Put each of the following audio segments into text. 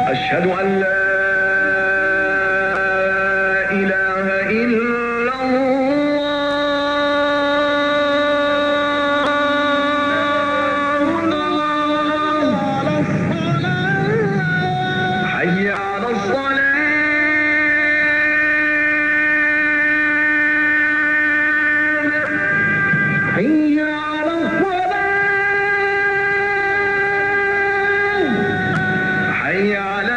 أشهد أن لا إله إلا الله. حي على الصلاة. حي على الصلاة. حي على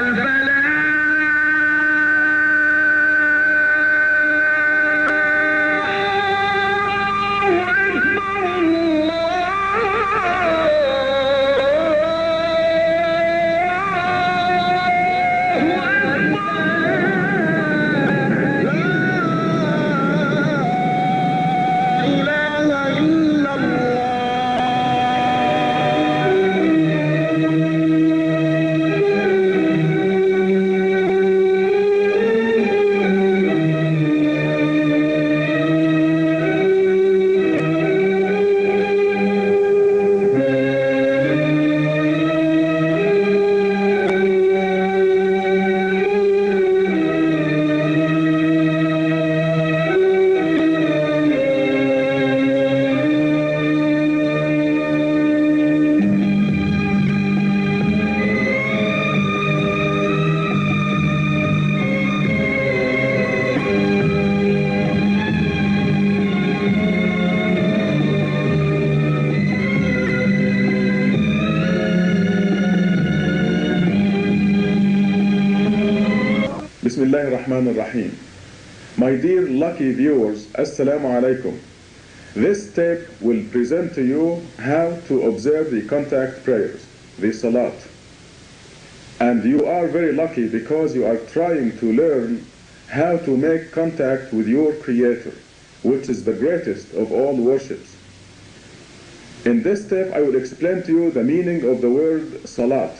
Bismillahir Rahmanir Rahim. My dear lucky viewers, Assalamu alaikum. This tape will present to you how to observe the contact prayers, the salat. And you are very lucky because you are trying to learn how to make contact with your Creator, which is the greatest of all worships. In this tape I will explain to you the meaning of the word salat.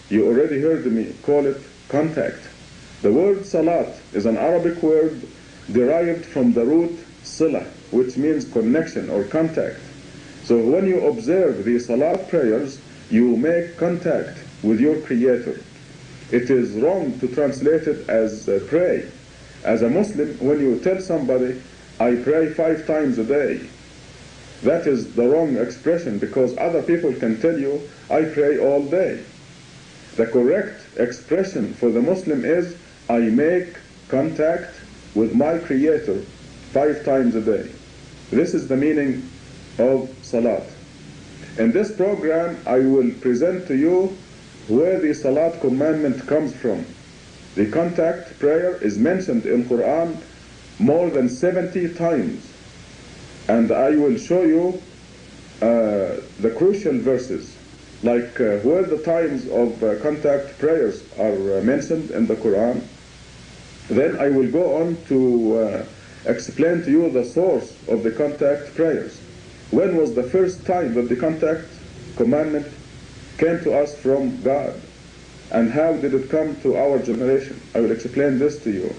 You already heard me call it contact. The word salat is an Arabic word derived from the root sila, which means connection or contact. So when you observe the salat prayers, you make contact with your Creator. It is wrong to translate it as pray. As a Muslim, when you tell somebody, I pray 5 times a day, that is the wrong expression, because other people can tell you, I pray all day. The correct expression for the Muslim is, I make contact with my Creator 5 times a day. This is the meaning of salat. In this program, I will present to you where the salat commandment comes from. The contact prayer is mentioned in Quran more than 70 times. And I will show you the crucial verses, like where the times of contact prayers are mentioned in the Quran. Then I will go on to explain to you the source of the contact prayers. When was the first time that the contact commandment came to us from God? And how did it come to our generation? I will explain this to you.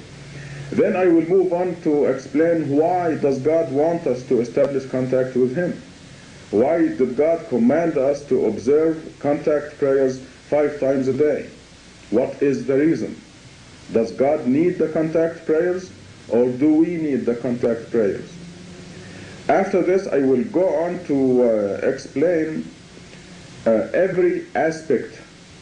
Then I will move on to explain why does God want us to establish contact with Him? Why did God command us to observe contact prayers 5 times a day? What is the reason? Does God need the contact prayers, or do we need the contact prayers? After this, I will go on to explain every aspect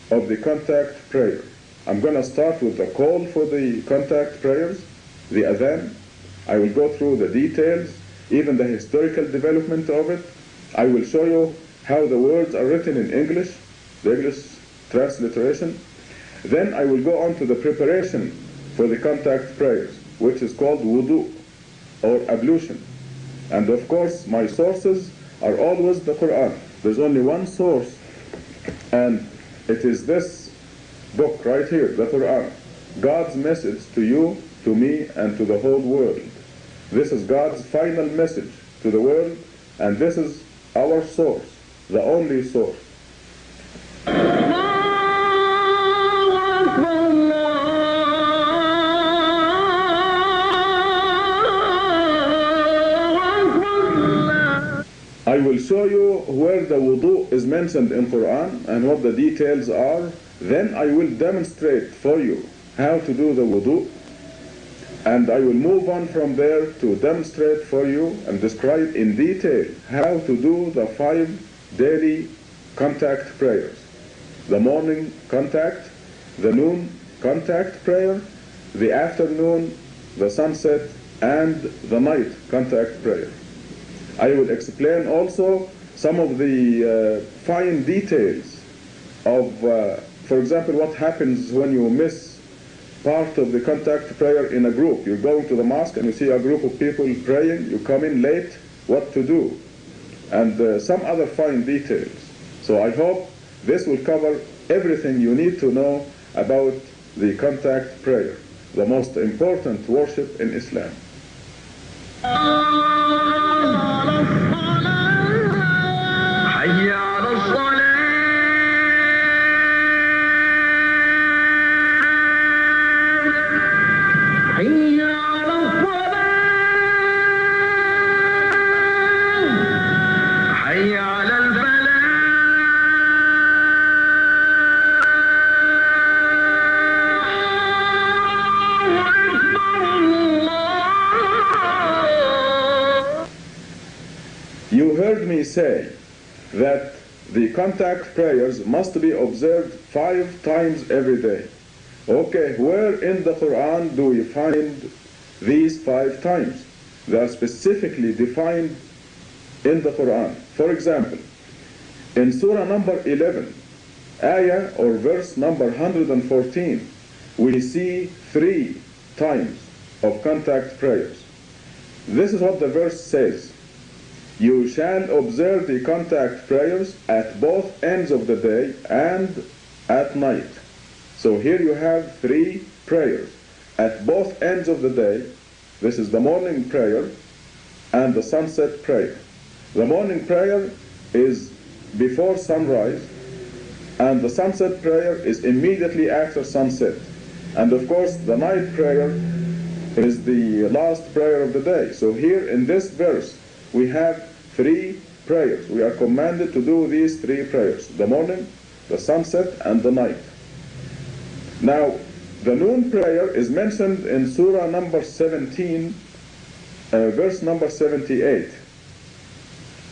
of the contact prayer. I'm going to start with the call for the contact prayers, the adhan. I will go through the details, even the historical development of it. I will show you how the words are written in English, the English transliteration. Then I will go on to the preparation for the contact prayers, which is called wudu. or ablution. And of course, my sources are always the Quran. There's only one source, and it is this book right here, the Quran. God's message to you, to me, and to the whole world. This is God's final message to the world, and this is our source, the only source. I will show you where the wudu is mentioned in Quran and what the details are. Then I will demonstrate for you how to do the wudu, and I will move on from there to demonstrate for you and describe in detail how to do the 5 daily contact prayers. The morning contact, the noon contact prayer, the afternoon, the sunset, and the night contact prayer. I will explain also some of the fine details of, for example, what happens when you miss part of the contact prayer in a group. You're going to the mosque and you see a group of people praying, you come in late, what to do, and some other fine details. So I hope this will cover everything you need to know about the contact prayer, the most important worship in Islam. حي على الصلاة حي على الصلاة حي على الفلاح You heard me say that the contact prayers must be observed 5 times every day. Okay, where in the Quran do we find these 5 times? They are specifically defined in the Quran. For example, in Surah number 11, ayah or verse number 114, we see 3 times of contact prayers. This is what the verse says. You shall observe the contact prayers at both ends of the day and at night. So here you have 3 prayers. At both ends of the day, this is the morning prayer and the sunset prayer. The morning prayer is before sunrise, and the sunset prayer is immediately after sunset. And of course, the night prayer is the last prayer of the day. So here in this verse, we have 3 prayers. We are commanded to do these 3 prayers: the morning, the sunset, and the night. Now, the noon prayer is mentioned in Surah number 17, verse number 78,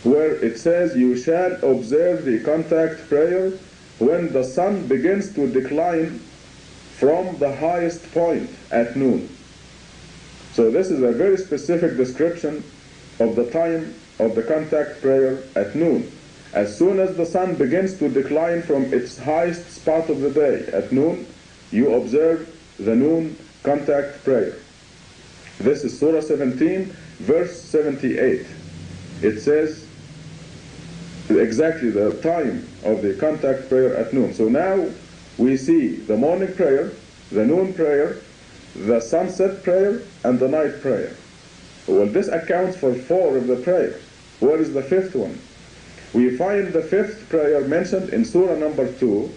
where it says, you shall observe the contact prayer when the sun begins to decline from the highest point at noon. So this is a very specific description of the time of the contact prayer at noon. As soon as the sun begins to decline from its highest spot of the day at noon, you observe the noon contact prayer. This is Surah 17, verse 78. It says exactly the time of the contact prayer at noon. So now we see the morning prayer, the noon prayer, the sunset prayer, and the night prayer. Well, this accounts for 4 of the prayers. Where is the 5th one? We find the 5th prayer mentioned in Surah number 2,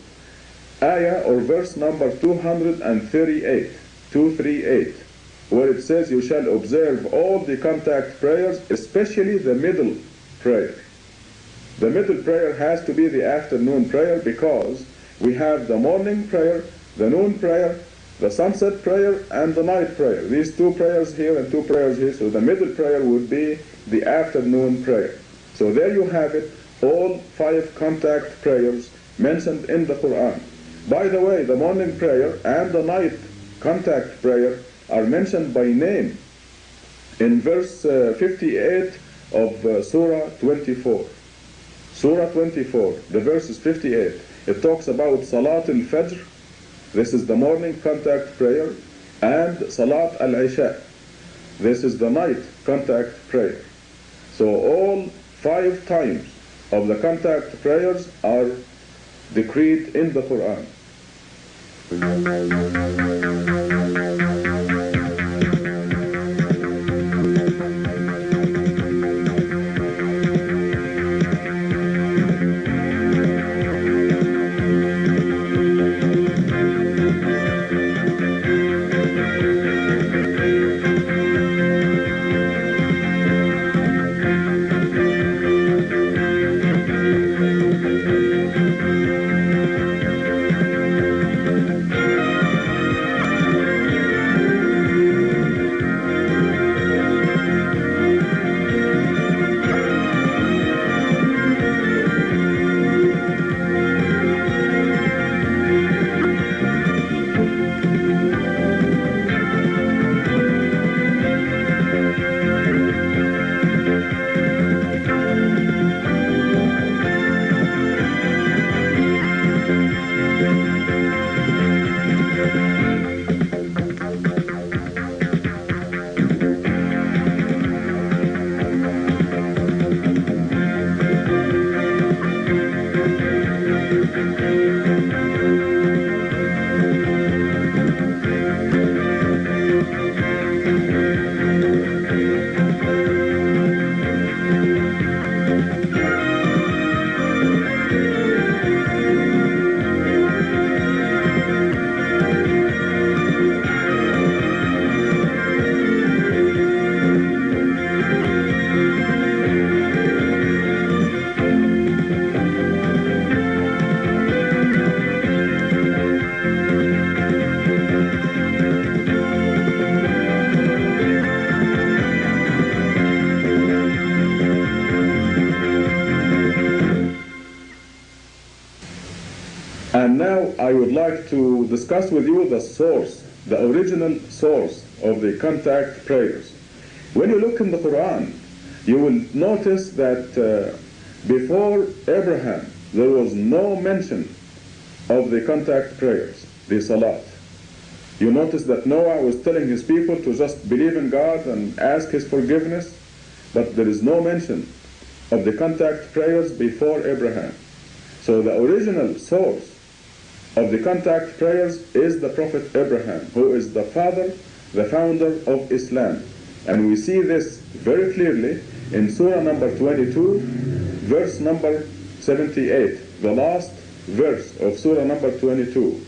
ayah or verse number 238, 238, where it says, you shall observe all the contact prayers, especially the middle prayer. The middle prayer has to be the afternoon prayer, because we have the morning prayer, the noon prayer, the sunset prayer, and the night prayer. These 2 prayers here and 2 prayers here. So the middle prayer would be the afternoon prayer. So there you have it, all 5 contact prayers mentioned in the Quran. By the way, the morning prayer and the night contact prayer are mentioned by name in verse 58 of Surah 24. Surah 24, the verse is 58. It talks about Salat al-Fajr. This is the morning contact prayer, and Salat al-Isha. This is the night contact prayer. So all 5 times of the contact prayers are decreed in the Quran. And now I would like to discuss with you the source, the original source of the contact prayers. When you look in the Quran, you will notice that before Abraham, there was no mention of the contact prayers, the salat. You notice that Noah was telling his people to just believe in God and ask his forgiveness, but there is no mention of the contact prayers before Abraham. So the original source of the contact prayers is the Prophet Abraham, who is the father, the founder of Islam. And we see this very clearly in Surah number 22, verse number 78, the last verse of Surah number 22.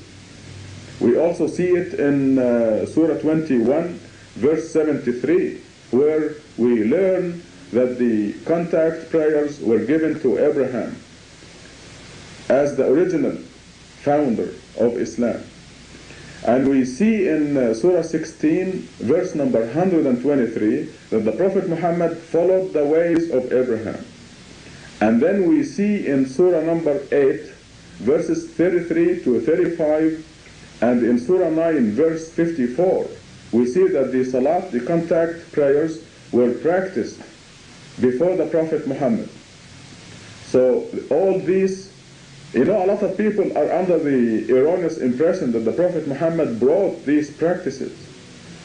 We also see it in Surah 21, verse 73, where we learn that the contact prayers were given to Abraham as the original founder of Islam. And we see in Surah 16, verse number 123, that the Prophet Muhammad followed the ways of Abraham. And then we see in Surah number 8, verses 33 to 35, and in Surah 9, verse 54, we see that the salat, the contact prayers, were practiced before the Prophet Muhammad. So all these, a lot of people are under the erroneous impression that the Prophet Muhammad brought these practices,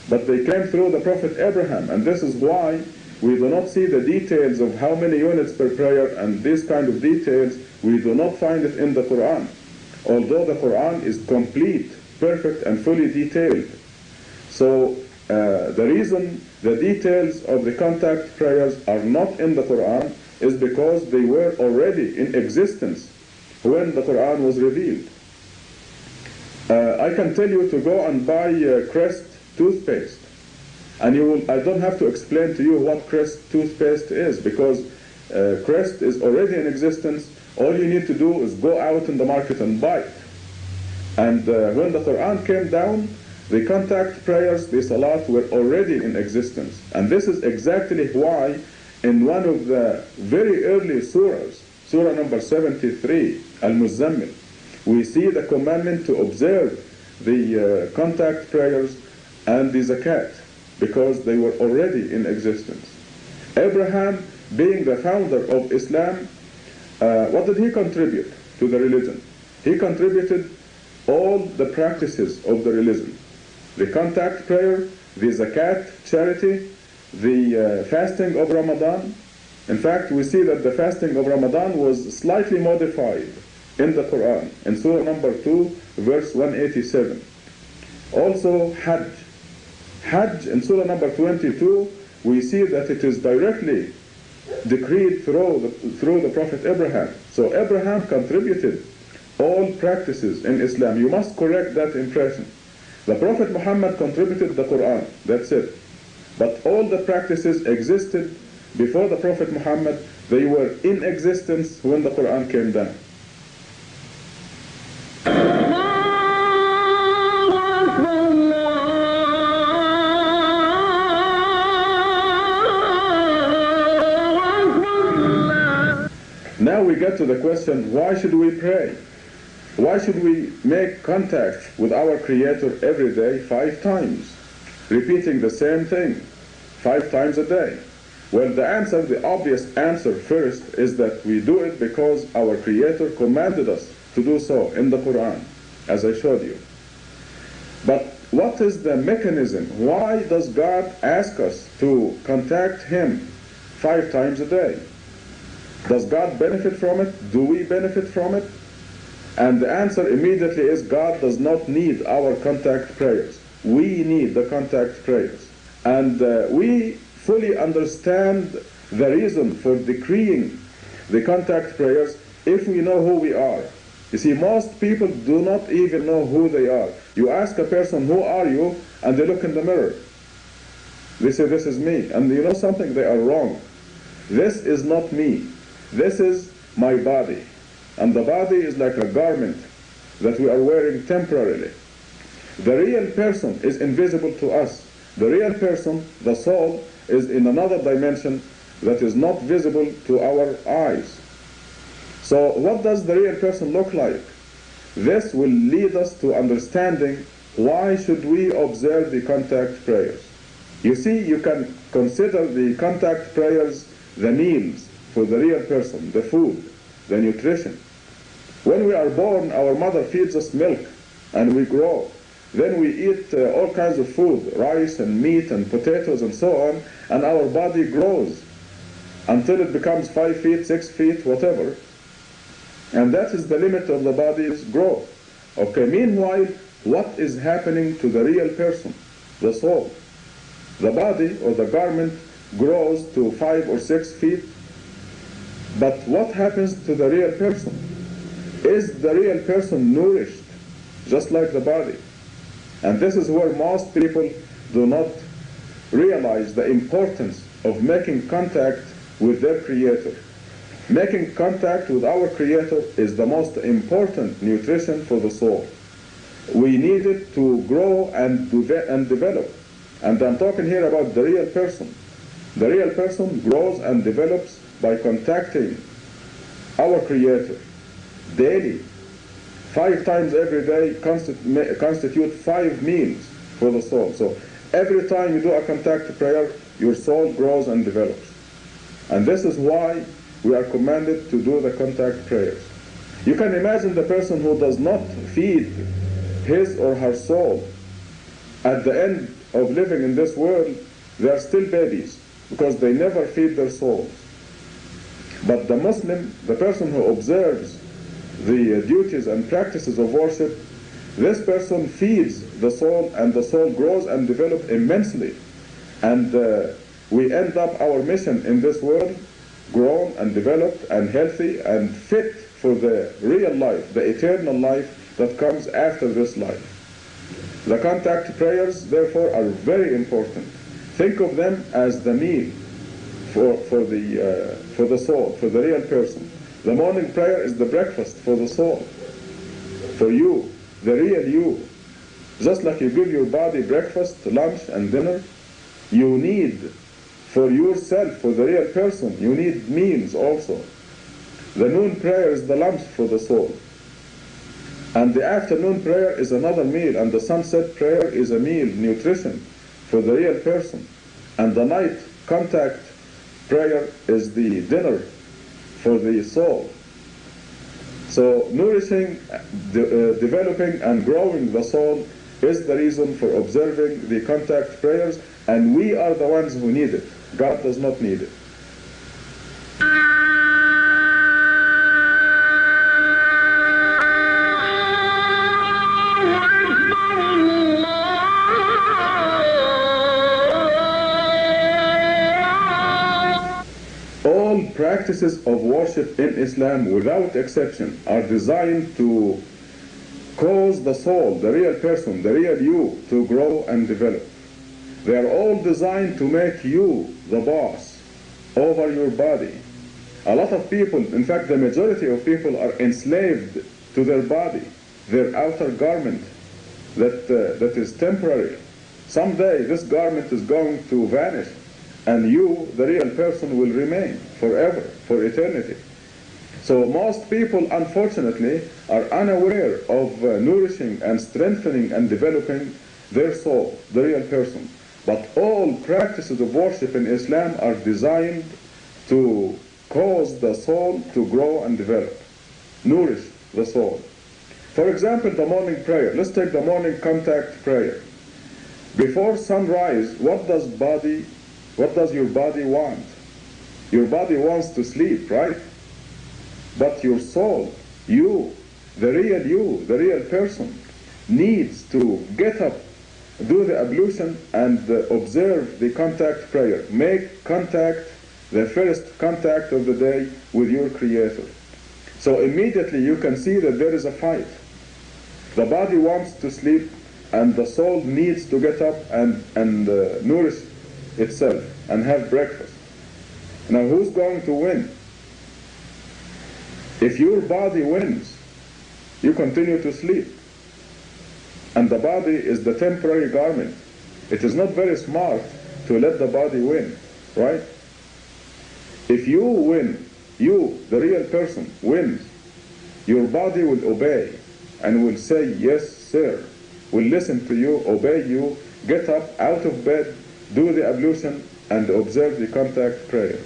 but they came through the Prophet Abraham, and this is why we do not see the details of how many units per prayer and these kind of details. We do not find it in the Quran, although the Quran is complete, perfect, and fully detailed. So the reason the details of the contact prayers are not in the Quran is because they were already in existence when the Quran was revealed. I can tell you to go and buy Crest toothpaste, and I don't have to explain to you what Crest toothpaste is, because Crest is already in existence. All you need to do is go out in the market and buy it. And when the Quran came down, the contact prayers, the salat, were already in existence. And this is exactly why in one of the very early surahs, Surah number 73, Al-Muzammil, we see the commandment to observe the contact prayers and the zakat, because they were already in existence. Abraham, being the founder of Islam, what did he contribute to the religion? He contributed all the practices of the religion. The contact prayer the zakat, charity, the fasting of Ramadan. In fact, we see that the fasting of Ramadan was slightly modified in the Quran, in Surah number 2, verse 187. Also, Hajj. Hajj in Surah number 22, we see that it is directly decreed through the Prophet Abraham. So Abraham contributed all practices in Islam. You must correct that impression. The Prophet Muhammad contributed the Quran, that's it. But all the practices existed before the Prophet Muhammad. They were in existence when the Quran came down. Now we get to the question, why should we pray? Why should we make contact with our Creator every day 5 times, repeating the same thing 5 times a day? Well, the obvious answer first is that we do it because our Creator commanded us to do so in the Quran, as I showed you. But what is the mechanism? Why does God ask us to contact Him 5 times a day? Does God benefit from it? Do we benefit from it? And the answer immediately is God does not need our contact prayers. We need the contact prayers. And we fully understand the reason for decreeing the contact prayers if we know who we are. You see, most people do not even know who they are. You ask a person, who are you? And they look in the mirror. They say, this is me. And you know something? They are wrong. This is not me. This is my body. And the body is like a garment that we are wearing temporarily. The real person is invisible to us. The real person, the soul, is in another dimension that is not visible to our eyes. So what does the real person look like? This will lead us to understanding why should we observe the contact prayers. You see, you can consider the contact prayers the meals for the real person, the food, the nutrition. When we are born, our mother feeds us milk and we grow. Then we eat all kinds of food, rice and meat and potatoes and so on, and our body grows until it becomes 5 feet, 6 feet, whatever. And that is the limit of the body's growth. Okay, meanwhile, what is happening to the real person, the soul? The body or the garment grows to 5 or 6 feet, but what happens to the real person? Is the real person nourished just like the body? And this is where most people do not realize the importance of making contact with their Creator. Making contact with our Creator is the most important nutrition for the soul. We need it to grow and develop. And I'm talking here about the real person. The real person grows and develops by contacting our Creator daily. 5 times every day constitute 5 meals for the soul. So every time you do a contact prayer, your soul grows and develops. And this is why we are commanded to do the contact prayers. You can imagine the person who does not feed his or her soul. At the end of living in this world, they are still babies because they never feed their souls. But the Muslim, the person who observes the duties and practices of worship, this person feeds the soul and the soul grows and develops immensely. And we end up our mission in this world grown and developed and healthy and fit for the real life, the eternal life that comes after this life. The contact prayers, therefore, are very important. Think of them as the meal for the soul, for the real person. The morning prayer is the breakfast for the soul, for you, the real you. Just like you give your body breakfast, lunch, and dinner, you need for yourself, for the real person, you need meals also. The noon prayer is the lunch for the soul. And the afternoon prayer is another meal, and the sunset prayer is a meal, nutrition for the real person. And the night contact prayer is the dinner for the soul. So nourishing, developing and growing the soul is the reason for observing the contact prayers, and we are the ones who need it. God does not need it. All practices of worship in Islam, without exception, are designed to cause the soul, the real person, the real you, to grow and develop. They are all designed to make you the boss over your body. A lot of people, in fact the majority of people, are enslaved to their body, their outer garment that is temporary. Someday this garment is going to vanish, and you, the real person, will remain forever, for eternity. So most people, unfortunately, are unaware of nourishing and strengthening and developing their soul, the real person. But all practices of worship in Islam are designed to cause the soul to grow and develop, nourish the soul. For example, the morning prayer. Let's take the morning contact prayer. Before sunrise, what does your body want? Your body wants to sleep, right? But your soul, you, the real person, needs to get up, do the ablution, and observe the contact prayer. Make contact, the first contact of the day, with your Creator. So immediately you can see that there is a fight. The body wants to sleep, and the soul needs to get up and nourish itself and have breakfast. Now who's going to win? If your body wins, you continue to sleep. And the body is the temporary garment. It is not very smart to let the body win, right? If you win, you, the real person, wins, your body will obey and will say, yes, sir, will listen to you, obey you, get up out of bed, do the ablution, and observe the contact prayer.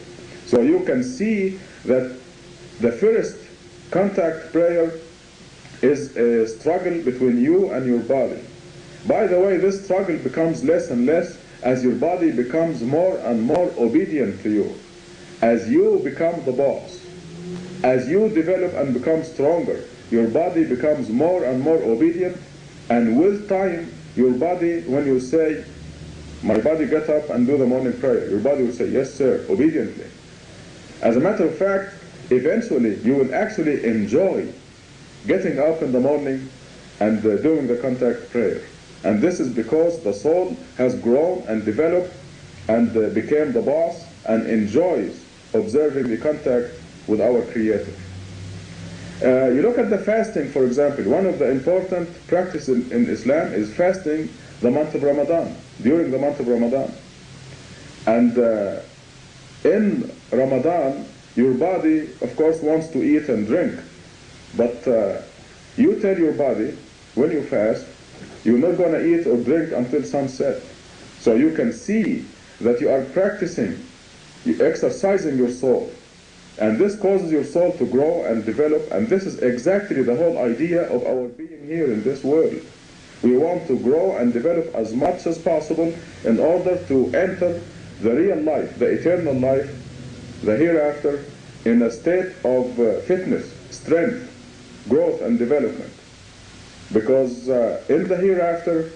So you can see that the first contact prayer is a struggle between you and your body. By the way, this struggle becomes less and less as your body becomes more and more obedient to you. As you become the boss, as you develop and become stronger, your body becomes more and more obedient, and with time, your body, when you say, my body, get up and do the morning prayer, your body will say, yes sir, obediently. As a matter of fact, eventually you will actually enjoy getting up in the morning and doing the contact prayer. And this is because the soul has grown and developed and became the boss and enjoys observing the contact with our Creator. You look at the fasting, for example. One of the important practices in Islam is fasting the month of Ramadan, during the month of Ramadan. And in Ramadan, your body, of course, wants to eat and drink. But you tell your body, when you fast, you're not going to eat or drink until sunset. So you can see that you are practicing, you're exercising your soul. And this causes your soul to grow and develop, and this is exactly the whole idea of our being here in this world. We want to grow and develop as much as possible in order to enter the real life, the eternal life, the hereafter, in a state of fitness, strength, growth and development. Because in the hereafter,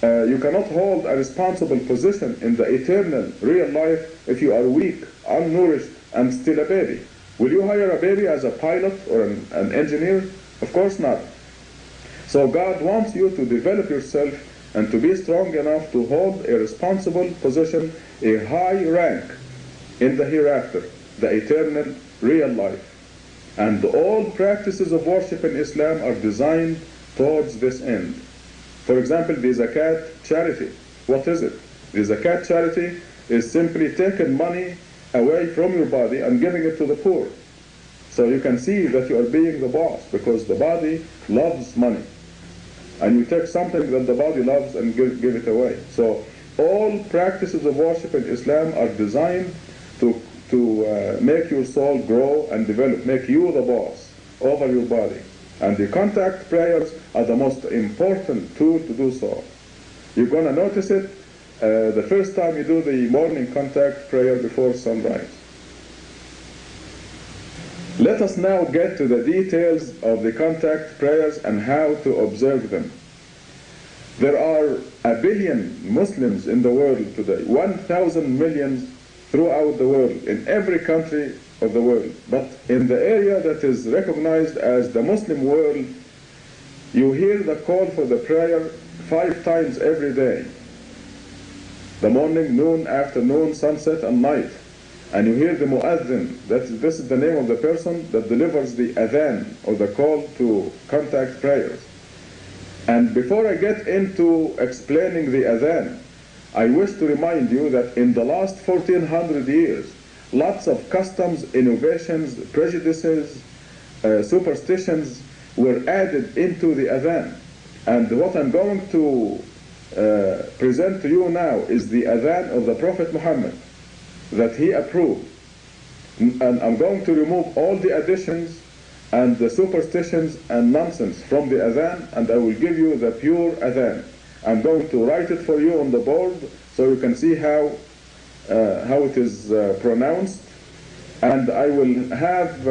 you cannot hold a responsible position in the eternal real life if you are weak, unnourished, and still a baby. Will you hire a baby as a pilot or an engineer? Of course not. So God wants you to develop yourself and to be strong enough to hold a responsible position, a high rank in the hereafter, the eternal real life. And all practices of worship in Islam are designed towards this end. For example, the zakat charity. What is it? The zakat charity is simply taking money away from your body and giving it to the poor. So you can see that you are being the boss, because the body loves money. And you take something that the body loves and give it away. So all practices of worship in Islam are designed to make your soul grow and develop, make you the boss over your body. And the contact prayers are the most important tool to do so. You're going to notice it the first time you do the morning contact prayer before sunrise. Let us now get to the details of the contact prayers and how to observe them. There are 1 billion Muslims in the world today, 1,000 million throughout the world, in every country of the world. But in the area that is recognized as the Muslim world, you hear the call for the prayer 5 times every day. The morning, noon, afternoon, sunset, and night. And you hear the mu'adhin, this is the name of the person that delivers the adhan, or the call to contact prayers. And before I get into explaining the adhan, I wish to remind you that in the last 1400 years, lots of customs, innovations, prejudices, superstitions were added into the adhan. And what I'm going to present to you now is the adhan of the Prophet Muhammad that he approved. And I'm going to remove all the additions and the superstitions and nonsense from the adhan, and I will give you the pure adhan. I'm going to write it for you on the board so you can see how it is pronounced. And I will have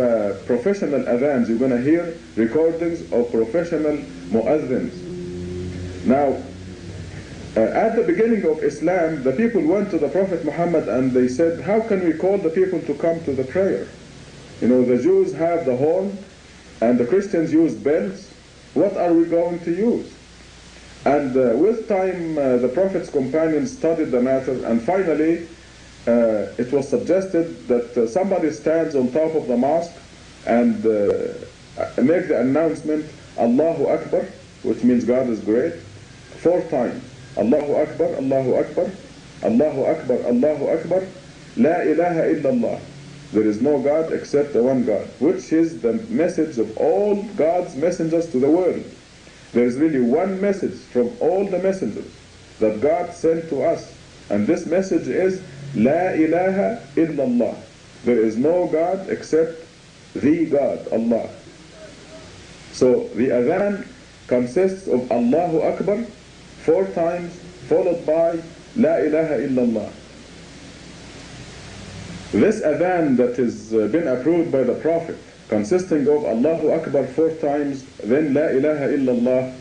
professional adhans. You're going to hear recordings of professional mu'adhins. Now, at the beginning of Islam, the people went to the Prophet Muhammad and they said, how can we call the people to come to the prayer? You know, the Jews have the horn and the Christians use bells. What are we going to use? And with time, the Prophet's companions studied the matter, and finally it was suggested that somebody stands on top of the mosque and make the announcement, Allahu Akbar, which means God is great, 4 times. Allahu Akbar, Allahu Akbar, Allahu Akbar, Allahu Akbar, La ilaha illallah. There is no God except the one God, which is the message of all God's messengers to the world. There is really one message from all the messengers that God sent to us, and this message is La ilaha illallah. There is no God except the God, Allah. So the adhan consists of Allahu Akbar 4 times, followed by La ilaha illallah. This adhan that has been approved by the Prophet, consisting of Allahu Akbar 4 times, then La ilaha illallah,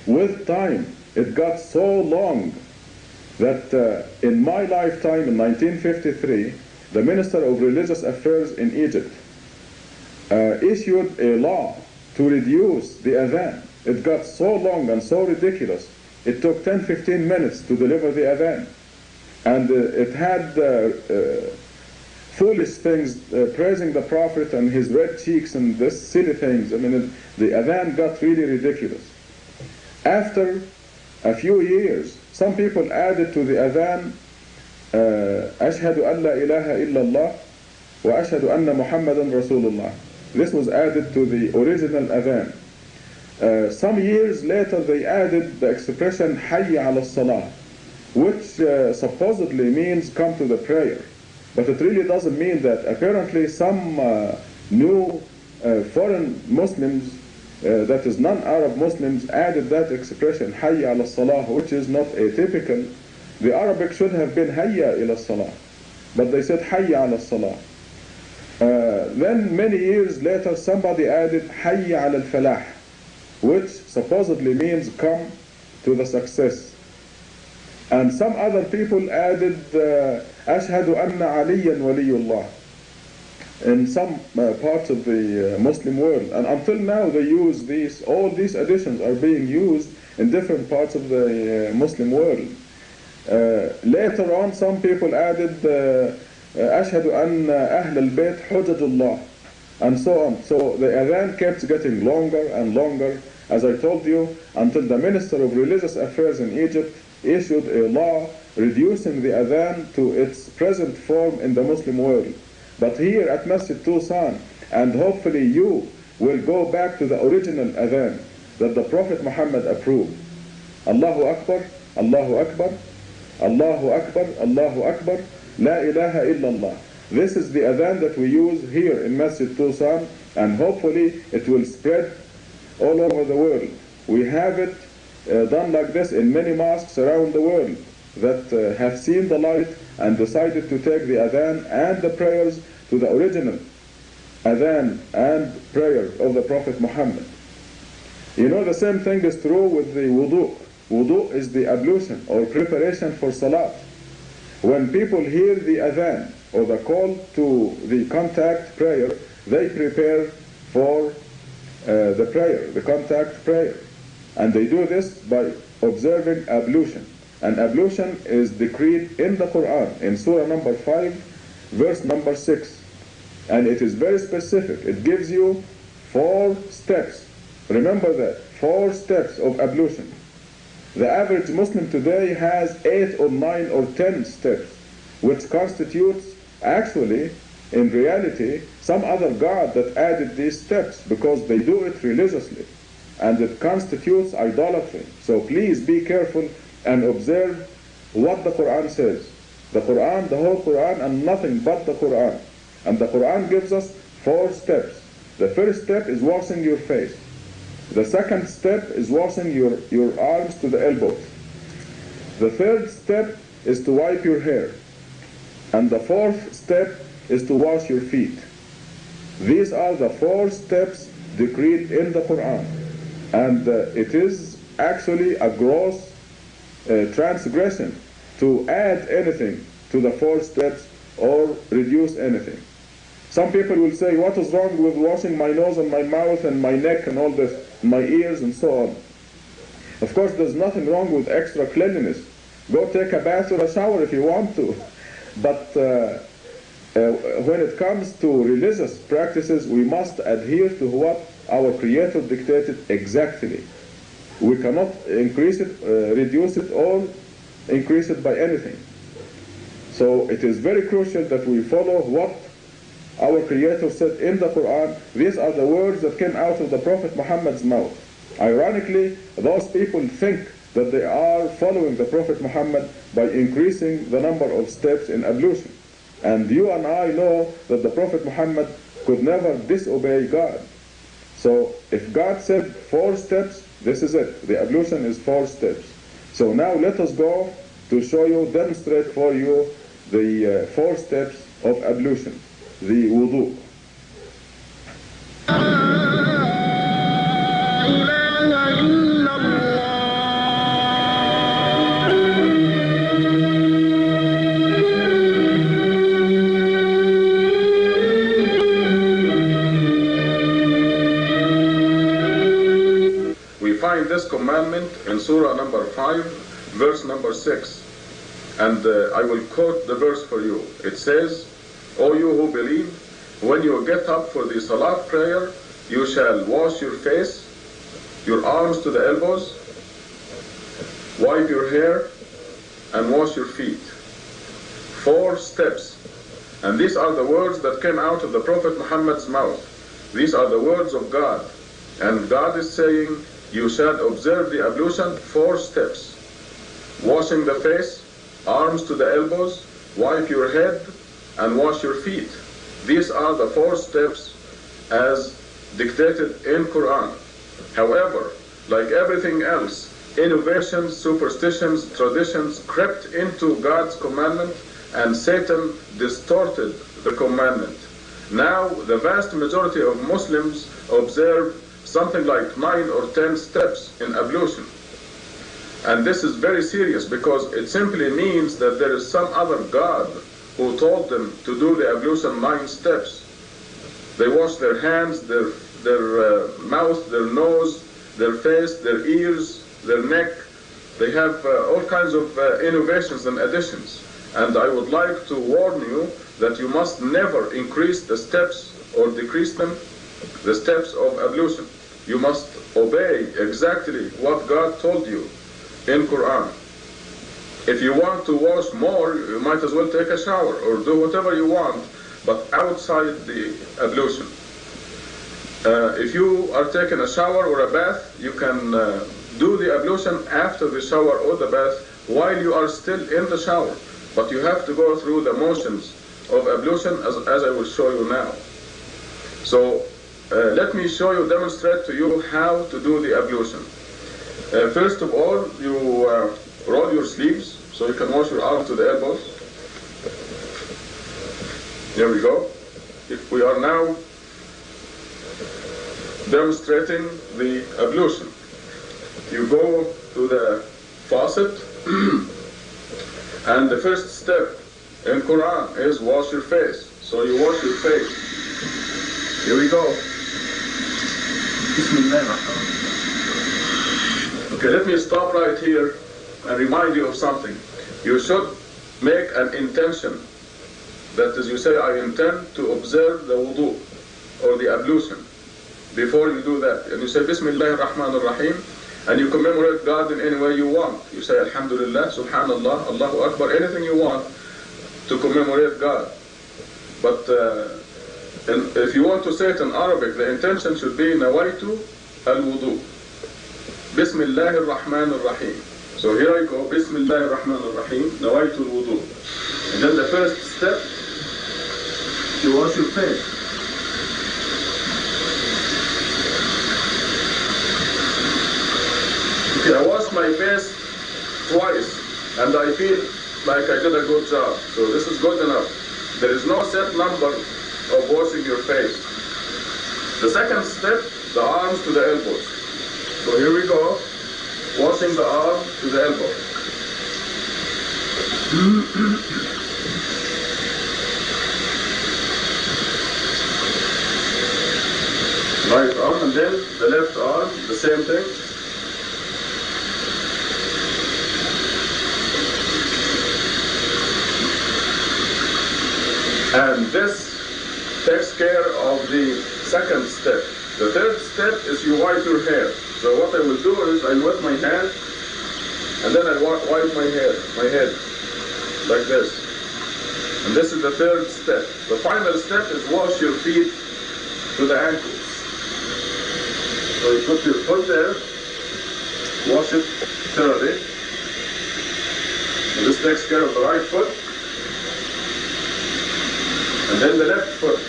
with time it got so long that in my lifetime, in 1953, the Minister of Religious Affairs in Egypt issued a law to reduce the adhan. It got so long and so ridiculous, it took 10-15 minutes to deliver the adhan. And it had foolish things praising the Prophet and his red cheeks and this silly things. I mean, the adhan got really ridiculous. After a few years, some people added to the adhan, Ashhadu an la ilaha illallah wa ashhadu anna Muhammadan Rasulullah. This was added to the original adhan. Some years later, they added the expression Hayya ala salah, which supposedly means come to the prayer. But it really doesn't mean that. Apparently some new foreign Muslims, that is non-Arab Muslims, added that expression Hayya ala salah, which is not atypical. The Arabic should have been Hayya ila salah, but they said Hayya ala salah. Then many years later somebody added Hayya ala al-falah, which supposedly means come to the success. And some other people added Ashhadu anna aliyan waliyullah in some parts of the Muslim world. And until now they use these, all these additions are being used in different parts of the Muslim world. Later on some people added Ashhadu anna ahl al-bayt hujjatullah, and so on. So the adhan kept getting longer and longer, as I told you, until the Minister of Religious Affairs in Egypt issued a law reducing the adhan to its present form in the Muslim world. But here at Masjid Tucson, and hopefully you will go back to the original adhan that the Prophet Muhammad approved. Allahu Akbar, Allahu Akbar, Allahu Akbar, Allahu Akbar, La ilaha illallah. This is the adhan that we use here in Masjid Tucson, and hopefully it will spread all over the world. We have it done like this in many mosques around the world that have seen the light and decided to take the adhan and the prayers to the original adhan and prayer of the Prophet Muhammad. You know, the same thing is true with the wudu. Wudu is the ablution or preparation for salat. When people hear the adhan or the call to the contact prayer, they prepare for the prayer, the contact prayer. And they do this by observing ablution. And ablution is decreed in the Quran, in Surah number 5, verse number 6. And it is very specific. It gives you 4 steps. Remember that, 4 steps of ablution. The average Muslim today has 8 or 9 or 10 steps, which constitutes, actually, in reality, some other God that added these steps because they do it religiously. And it constitutes idolatry. So please be careful and observe what the Quran says. The Quran, the whole Quran, and nothing but the Quran. And the Quran gives us 4 steps. The first step is washing your face. The second step is washing your arms to the elbows. The third step is to wipe your hair. And the fourth step is to wash your feet. These are the 4 steps decreed in the Quran. And it is actually a gross transgression to add anything to the 4 steps or reduce anything. Some people will say, what is wrong with washing my nose and my mouth and my neck and all this, my ears and so on? Of course, there's nothing wrong with extra cleanliness. Go take a bath or a shower if you want to. But when it comes to religious practices, we must adhere to what our Creator dictated exactly. We cannot increase it, reduce it, or increase it by anything. So it is very crucial that we follow what our Creator said in the Quran. These are the words that came out of the Prophet Muhammad's mouth. Ironically, those people think that they are following the Prophet Muhammad by increasing the number of steps in ablution. And you and I know that the Prophet Muhammad could never disobey God. So if God said 4 steps, this is it. The ablution is 4 steps. So now let us go to show you, demonstrate for you the 4 steps of ablution, the wudu. This commandment in Surah number 5, verse number 6. And I will quote the verse for you. It says, O you who believe, when you get up for the Salat prayer, you shall wash your face, your arms to the elbows, wipe your hair, and wash your feet. 4 steps. And these are the words that came out of the Prophet Muhammad's mouth. These are the words of God. And God is saying, you shall observe the ablution 4 steps. Washing the face, arms to the elbows, wipe your head, and wash your feet. These are the 4 steps as dictated in Quran. However, like everything else, innovations, superstitions, traditions crept into God's commandment, and Satan distorted the commandment. Now, the vast majority of Muslims observe something like 9 or 10 steps in ablution. And this is very serious because it simply means that there is some other God who told them to do the ablution 9 steps. They wash their hands, their mouth, their nose, their face, their ears, their neck. They have all kinds of innovations and additions. And I would like to warn you that you must never increase the steps or decrease them, the steps of ablution. You must obey exactly what God told you in Quran. If you want to wash more, you might as well take a shower or do whatever you want, but outside the ablution. If you are taking a shower or a bath, you can do the ablution after the shower or the bath while you are still in the shower. But you have to go through the motions of ablution as I will show you now. So let me demonstrate to you how to do the ablution. First of all, you roll your sleeves so you can wash your arms to the elbows. Here we go. We are now demonstrating the ablution. You go to the faucet and the first step in Quran is wash your face. So you wash your face. Here we go. Okay, let me stop right here and remind you of something. You should make an intention. That is, you say, I intend to observe the wudu or the ablution. Before you do that, and you say Bismillah ar-Rahman ar-Rahim, and you commemorate God in any way you want. You say Alhamdulillah, Subhanallah, Allahu Akbar, anything you want to commemorate God. But if you want to say it in Arabic, the intention should be Nawaitu al-Wudu. Bismillah ar-Rahman ar-Rahim. So here I go, Bismillah ar-Rahman ar-Rahim, Nawaitu al-Wudu. And then the first step, you wash your face. Okay, I wash my face twice, and I feel like I did a good job. So this is good enough. There is no set number of washing your face. The second step, the arms to the elbows. So here we go, washing the arm to the elbow. Right arm, and then the left arm, the same thing. And this takes care of the second step. The third step is you wipe your hair. So what I will do is I wet my hand, and then I wipe my head, like this. And this is the third step. The final step is wash your feet to the ankles. So you put your foot there, wash it thoroughly. And this takes care of the right foot. And then the left foot.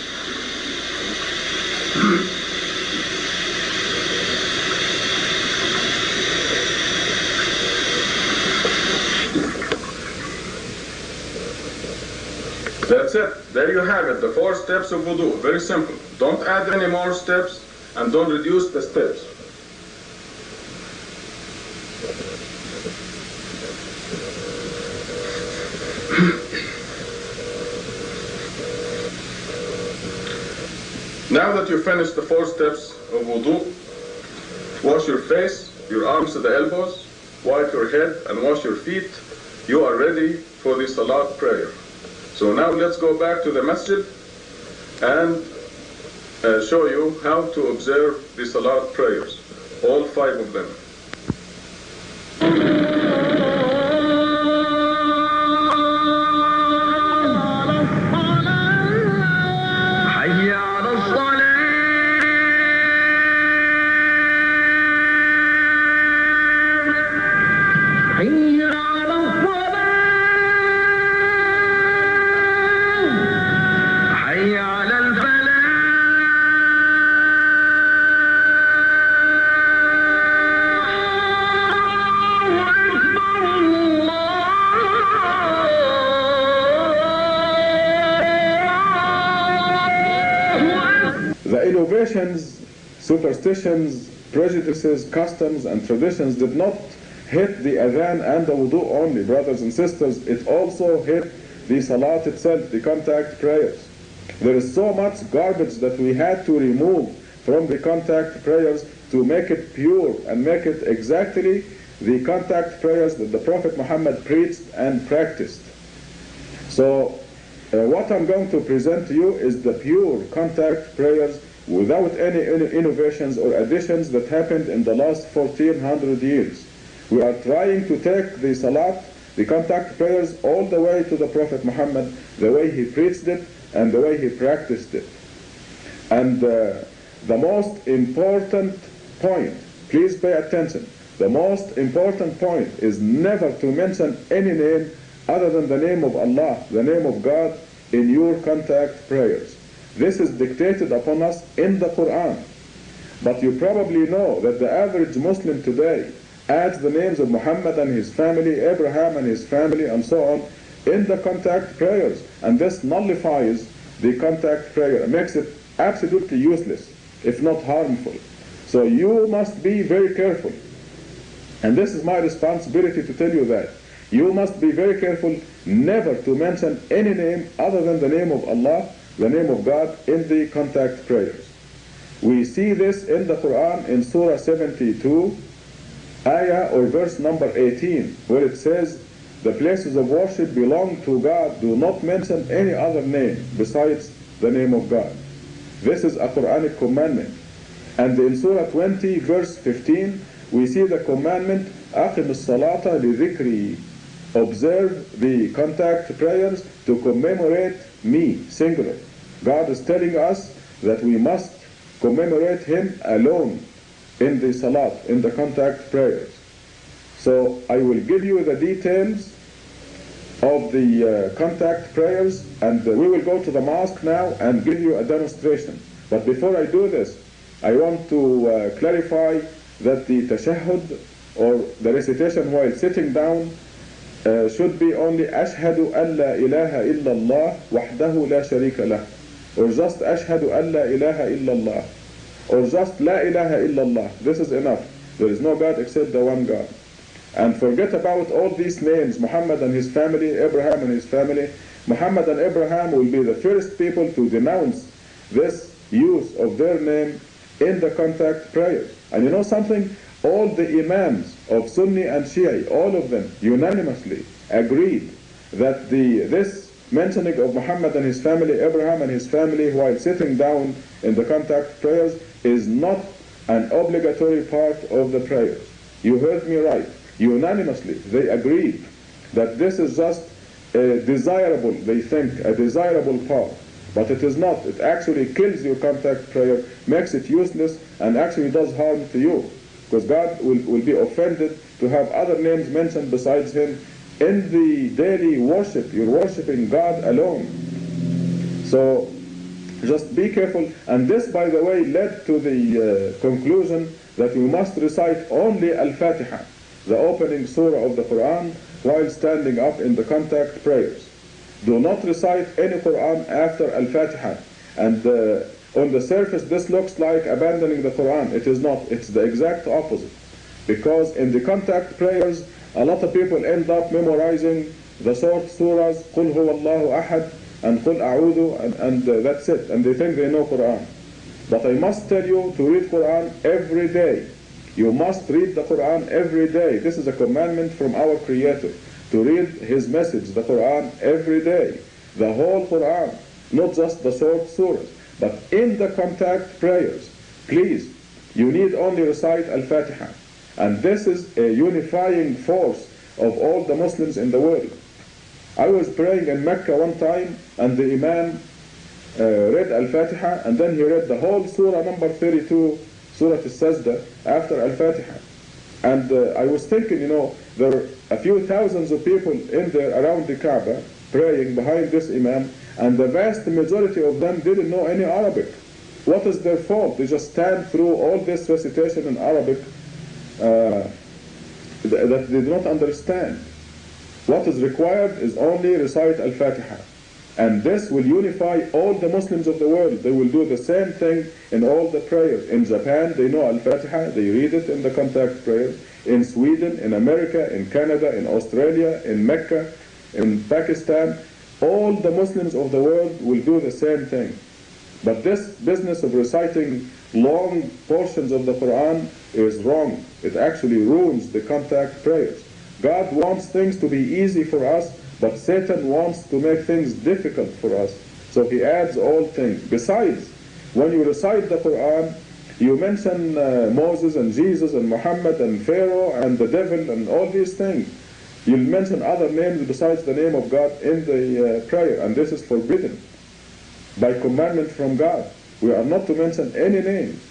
That's it. There you have it, the 4 steps of wudu. Very simple. Don't add any more steps and don't reduce the steps. Now that you've finished the 4 steps of wudu, wash your face, your arms to the elbows, wipe your head and wash your feet. You are ready for the salat prayer. So now let's go back to the masjid and show you how to observe the salat prayers, all 5 of them. Innovations, superstitions, prejudices, customs, and traditions did not hit the adhan and the wudu only, brothers and sisters. It also hit the salat itself, the contact prayers. There is so much garbage that we had to remove from the contact prayers to make it pure and make it exactly the contact prayers that the Prophet Muhammad preached and practiced. So what I'm going to present to you is the pure contact prayers without any innovations or additions that happened in the last 1400 years. We are trying to take the salat, the contact prayers, all the way to the Prophet Muhammad, the way he preached it and the way he practiced it. And the most important point, please pay attention, the most important point is never to mention any name other than the name of Allah, the name of God, in your contact prayers. This is dictated upon us in the Quran. But you probably know that the average Muslim today adds the names of Muhammad and his family, Abraham and his family, and so on, in the contact prayers. And this nullifies the contact prayer and makes it absolutely useless, if not harmful. So you must be very careful. And this is my responsibility to tell you that. You must be very careful never to mention any name other than the name of Allah, the name of God, in the contact prayers. We see this in the Quran in Surah 72, ayah or verse number 18, where it says, the places of worship belong to God. Do not mention any other name besides the name of God. This is a Quranic commandment. And in Surah 20, verse 15, we see the commandment, أَقِمِ الصَّلَاةَ لِذِكْرِي. Observe the contact prayers to commemorate me, singular. God is telling us that we must commemorate Him alone in the salat, in the contact prayers. So I will give you the details of the contact prayers, and we will go to the mosque now and give you a demonstration. But before I do this, I want to clarify that the tashahhud, or the recitation while sitting down, should be only أشهد أن لا إله إلا الله وحده لا شريك له, or just أشهد أن لا إله إلا الله, or just لا إله إلا الله. This is enough. There is no God except the one God. And forget about all these names, Muhammad and his family, Abraham and his family. Muhammad and Abraham will be the first people to denounce this use of their name in the contact prayers. And you know something? All the imams of Sunni and Shia, all of them unanimously agreed that this mentioning of Muhammad and his family, Abraham and his family, while sitting down in the contact prayers is not an obligatory part of the prayers. You heard me right. Unanimously, they agreed that this is just a desirable, they think, a desirable part. But it is not. It actually kills your contact prayer, makes it useless, and actually does harm to you. Because God will be offended to have other names mentioned besides Him in the daily worship. You're worshiping God alone. So just be careful. And this, by the way, led to the conclusion that you must recite only Al-Fatiha, the opening surah of the Quran, while standing up in the contact prayers. Do not recite any Quran after Al-Fatiha. And on the surface, this looks like abandoning the Quran. It is not. It's the exact opposite. Because in the contact prayers, a lot of people end up memorizing the short surahs, قُلْ هُوَ اللَّهُ أَحَدٌ and قُلْ أَعُوذُ, and that's it. And they think they know Quran. But I must tell you to read Quran every day. You must read the Quran every day. This is a commandment from our Creator, to read His message, the Quran, every day. The whole Quran, not just the short surahs. But in the contact prayers, please, you need only recite Al-Fatiha. And this is a unifying force of all the Muslims in the world. I was praying in Mecca one time, and the Imam read Al-Fatiha, and then he read the whole surah number 32, Surah Al-Sajdah, after Al-Fatiha. And I was thinking, there are a few thousands of people in there around the Kaaba praying behind this Imam, and the vast majority of them didn't know any Arabic. What is their fault? They just stand through all this recitation in Arabic that they do not understand. What is required is only recite Al-Fatiha. And this will unify all the Muslims of the world. They will do the same thing in all the prayers. In Japan, they know Al-Fatiha, they read it in the contact prayers. In Sweden, in America, in Canada, in Australia, in Mecca, in Pakistan, all the Muslims of the world will do the same thing. But this business of reciting long portions of the Quran is wrong. It actually ruins the contact prayers. God wants things to be easy for us, but Satan wants to make things difficult for us. So he adds all things. Besides, when you recite the Quran, you mention Moses and Jesus and Muhammad and Pharaoh and the devil and all these things. You'll mention other names besides the name of God in the prayer, and this is forbidden by commandment from God. We are not to mention any names.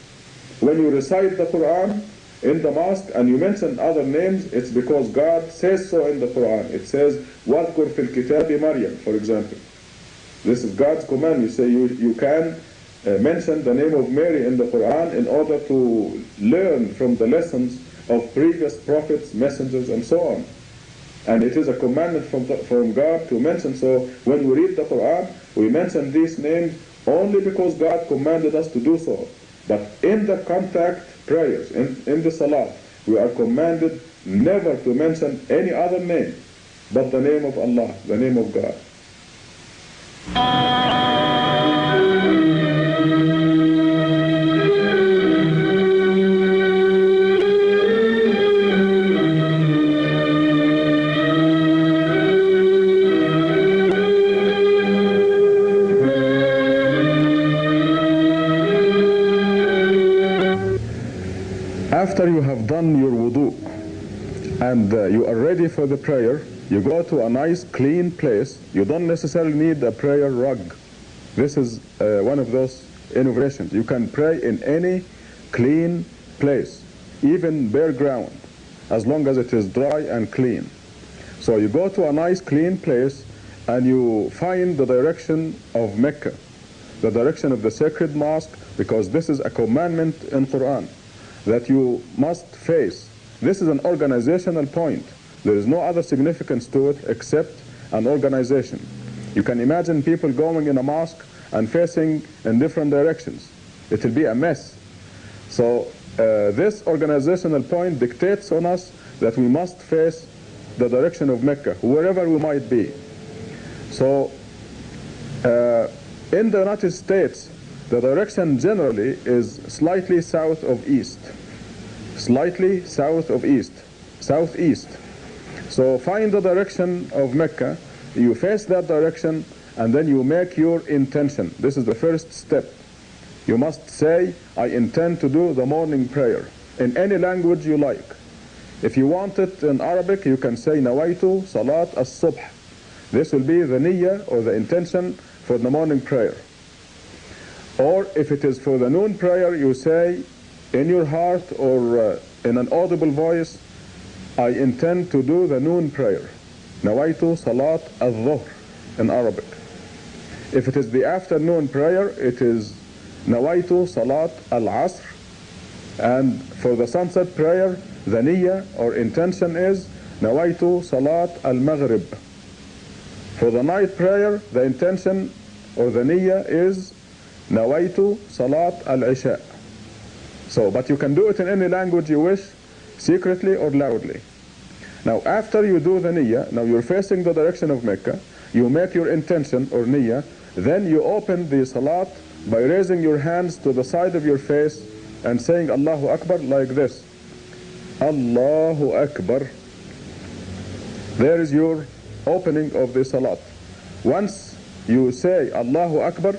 When you recite the Quran in the mosque and you mention other names, it's because God says so in the Quran. It says, وَاذْكُرْ فِي الْكِتَابِ Maryam, for example. This is God's command. You say you can mention the name of Mary in the Quran in order to learn from the lessons of previous prophets, messengers, and so on. And it is a commandment from God to mention. So when we read the Quran, we mention these names only because God commanded us to do so. But in the contact prayers, in the salah, we are commanded never to mention any other name but the name of Allah, the name of God. After you have done your wudu and you are ready for the prayer, you go to a nice clean place. You don't necessarily need a prayer rug. This is one of those innovations. You can pray in any clean place, even bare ground, as long as it is dry and clean. So you go to a nice clean place and you find the direction of Mecca, the direction of the sacred mosque, because this is a commandment in Quran that you must face. This is an organizational point. There is no other significance to it except an organization. You can imagine people going in a mosque and facing in different directions. It will be a mess. So this organizational point dictates on us that we must face the direction of Mecca, wherever we might be. So in the United States, the direction generally is slightly south of east. Slightly south of east. Southeast. So find the direction of Mecca, you face that direction, and then you make your intention. This is the first step. You must say, I intend to do the morning prayer, in any language you like. If you want it in Arabic, you can say, Nawaitu Salat as-Subh. This will be the niyyah or the intention for the morning prayer. Or if it is for the noon prayer, you say in your heart or in an audible voice, I intend to do the noon prayer. Nawaitu Salat al-Dhuhr in Arabic. If it is the afternoon prayer, it is Nawaitu Salat al-Asr. And for the sunset prayer, the niyyah or intention is Nawaitu Salat al-Maghrib. For the night prayer, the intention or the niyyah is Nawaitu Salat al-Isha. So, but you can do it in any language you wish, secretly or loudly. Now, after you do the niyyah, now you're facing the direction of Mecca, you make your intention or niyyah, then you open the salat by raising your hands to the side of your face and saying Allahu Akbar like this. Allahu Akbar. There is your opening of the salat. Once you say Allahu Akbar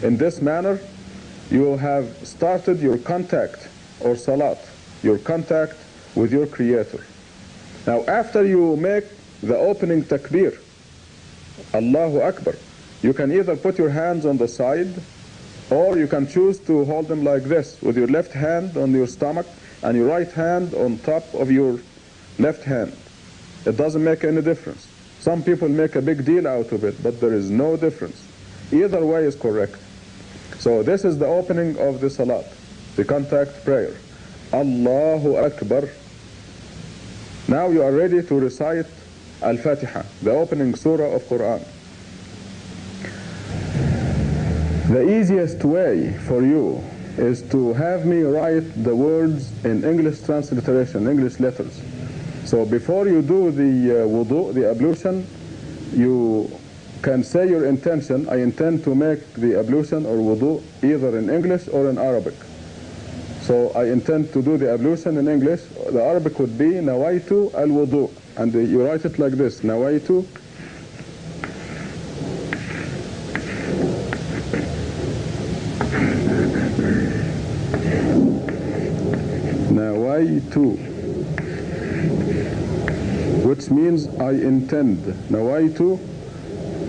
in this manner, you have started your contact or salat, your contact with your Creator. Now after you make the opening takbir, Allahu Akbar, you can either put your hands on the side or you can choose to hold them like this, with your left hand on your stomach and your right hand on top of your left hand. It doesn't make any difference. Some people make a big deal out of it, but there is no difference. Either way is correct. So this is the opening of the salat, the contact prayer. Allahu Akbar. Now you are ready to recite Al-Fatiha, the opening surah of Quran. The easiest way for you is to have me write the words in English transliteration, English letters. So before you do the wudu, the ablution, you can say your intention. I intend to make the ablution or wudu either in English or in Arabic. So I intend to do the ablution in English. The Arabic would be Nawaitu al-wudu. And you write it like this, Nawaitu Nawaitu, which means I intend. Nawaitu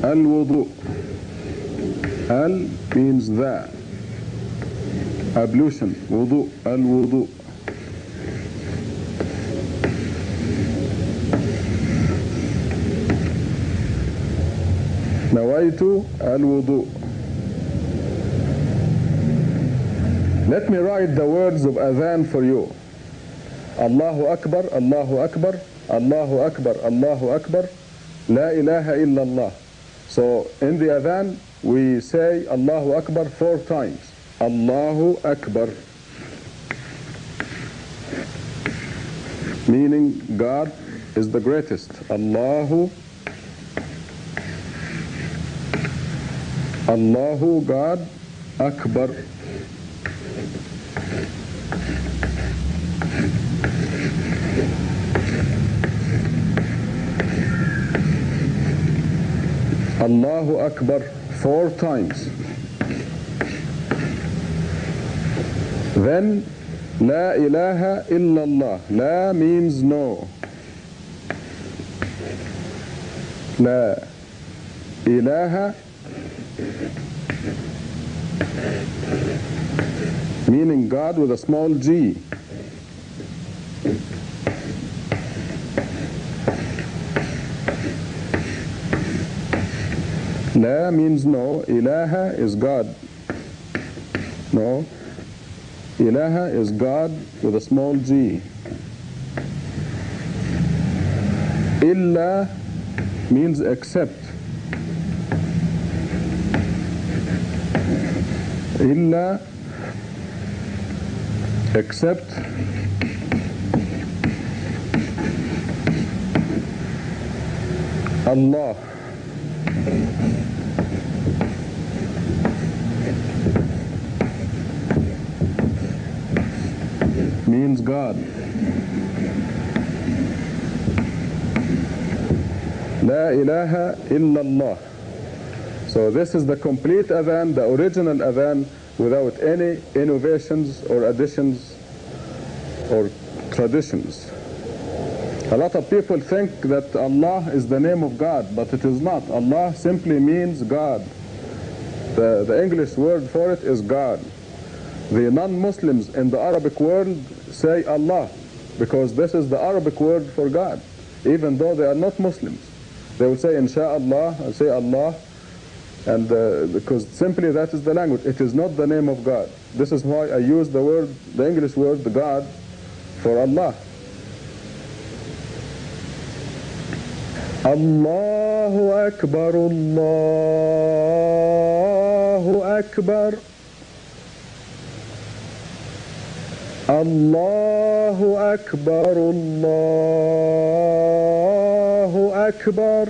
al-wudu. Al means the. Ablution, wudu, al-wudu. نويت الوضوء. Let me write the words of adhan for you. Allahu Akbar, Allahu Akbar, Allahu Akbar, Allahu Akbar, La ilaha illallah. So in the adhan we say Allahu Akbar 4 times. Allahu Akbar, meaning God is the greatest. Allahu, God, Akbar. Allahu Akbar 4 times. Then La ilaha illallah. La means no. La ilaha meaning God with a small g. La means no. Ilaha is God. No. Ilaha is God with a small g. Illa means except. Illa, except. Allah. Means God. La ilaha illallah. So this is the complete adhan, the original adhan, without any innovations or additions or traditions. A lot of people think that Allah is the name of God, but it is not. Allah simply means God. The English word for it is God. The non-Muslims in the Arabic world say Allah, because this is the Arabic word for God, even though they are not Muslims. They will say Insha'Allah, and say Allah, and because simply that is the language. It is not the name of God. This is why I use the word, the English word, the God, for Allah. Allahu Akbar, Allahu Akbar. Allahu Akbar, Allahu Akbar,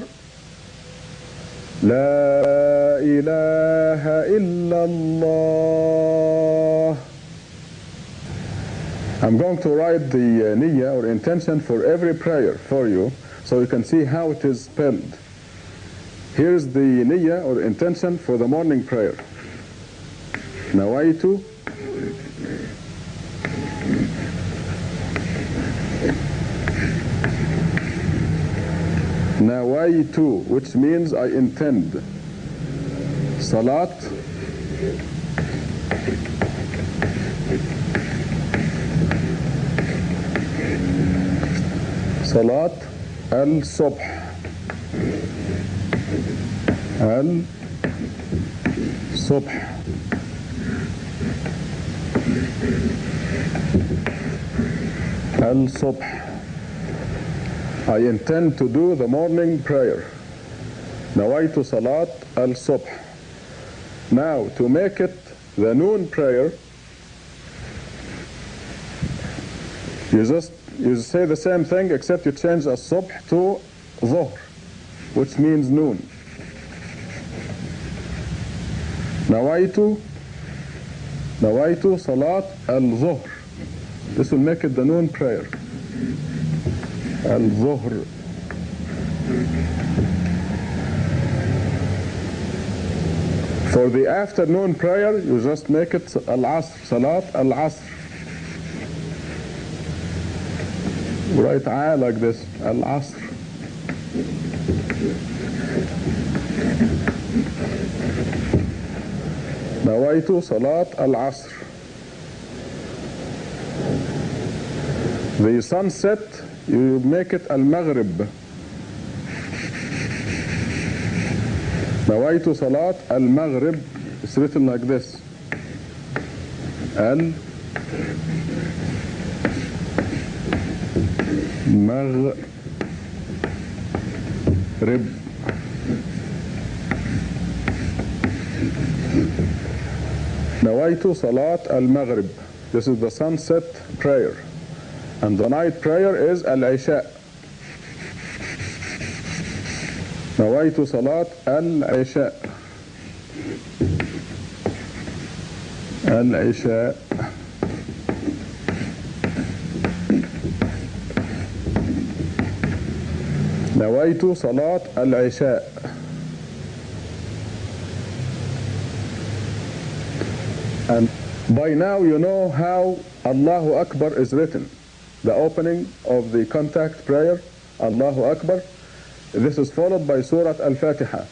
La ilaha illallah. I'm going to write the niyyah or intention for every prayer for you, so you can see how it is spelled. Here's the niyyah or intention for the morning prayer. Nawaitu Nawaitu, which means I intend. Salat. Salat al-Subh. Al-Subh. Al-Subh. I intend to do the morning prayer. Nawaitu Salat al-Subh. Now, to make it the noon prayer, you say the same thing, except you change al-Subh to Dhuhr, which means noon. Nawaitu Salat al-Dhuhr. This will make it the noon prayer. Al-Dhuhr. For the afternoon prayer, you just make it Al-Asr, Salat Al-Asr. Write A like this, Al-Asr. Nawaitu Salat Al-Asr. The sunset, you make it Al-Maghrib. نويت صلاة المغرب. It's written like this. المغرب. نويت صلاة المغرب. This is the sunset prayer. And the night prayer is العشاء. نويت صلاة العشاء. العشاء. نويت صلاة العشاء. And by now you know how Allahu Akbar is written. The opening of the contact prayer, Allahu Akbar. This is followed by Surah Al-Fatiha.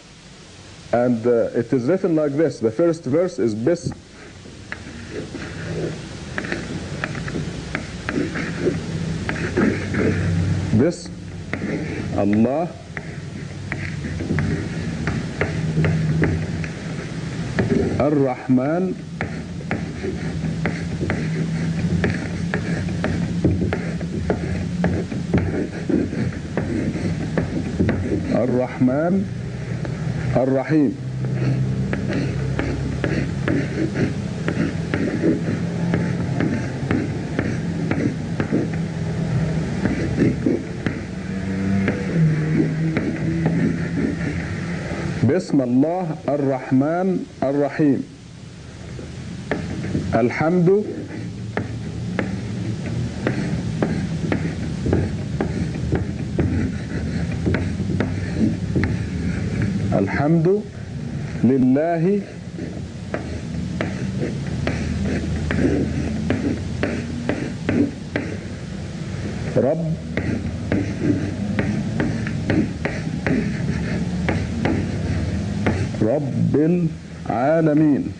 And it is written like this. The first verse is Bis. This, Allah, Ar-Rahman, Ar-Rahman, Ar-Rahim. بسم الله الرحمن الرحيم. الحمد الحمد لله رب العالمين.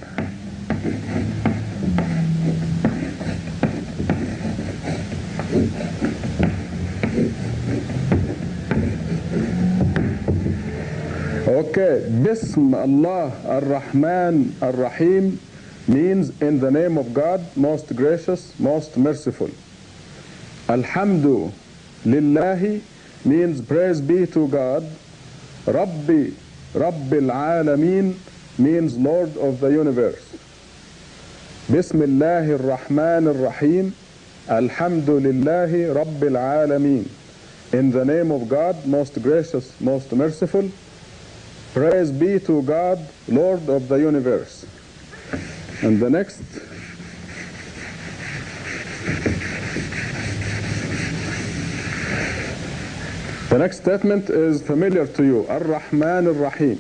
Okay, Bism Allah Ar-Rahman Ar-Rahim means in the name of God, most gracious, most merciful. Alhamdu Lillahi means praise be to God. Rabbil Alameen means Lord of the universe. Bismillahir Rahmanir Rahim. Alhamdulillahi Rabbil Alameen. In the name of God, most gracious, most merciful. Praise be to God, Lord of the universe. And the next. The next statement is familiar to you. Ar-Rahman Ar-Rahim.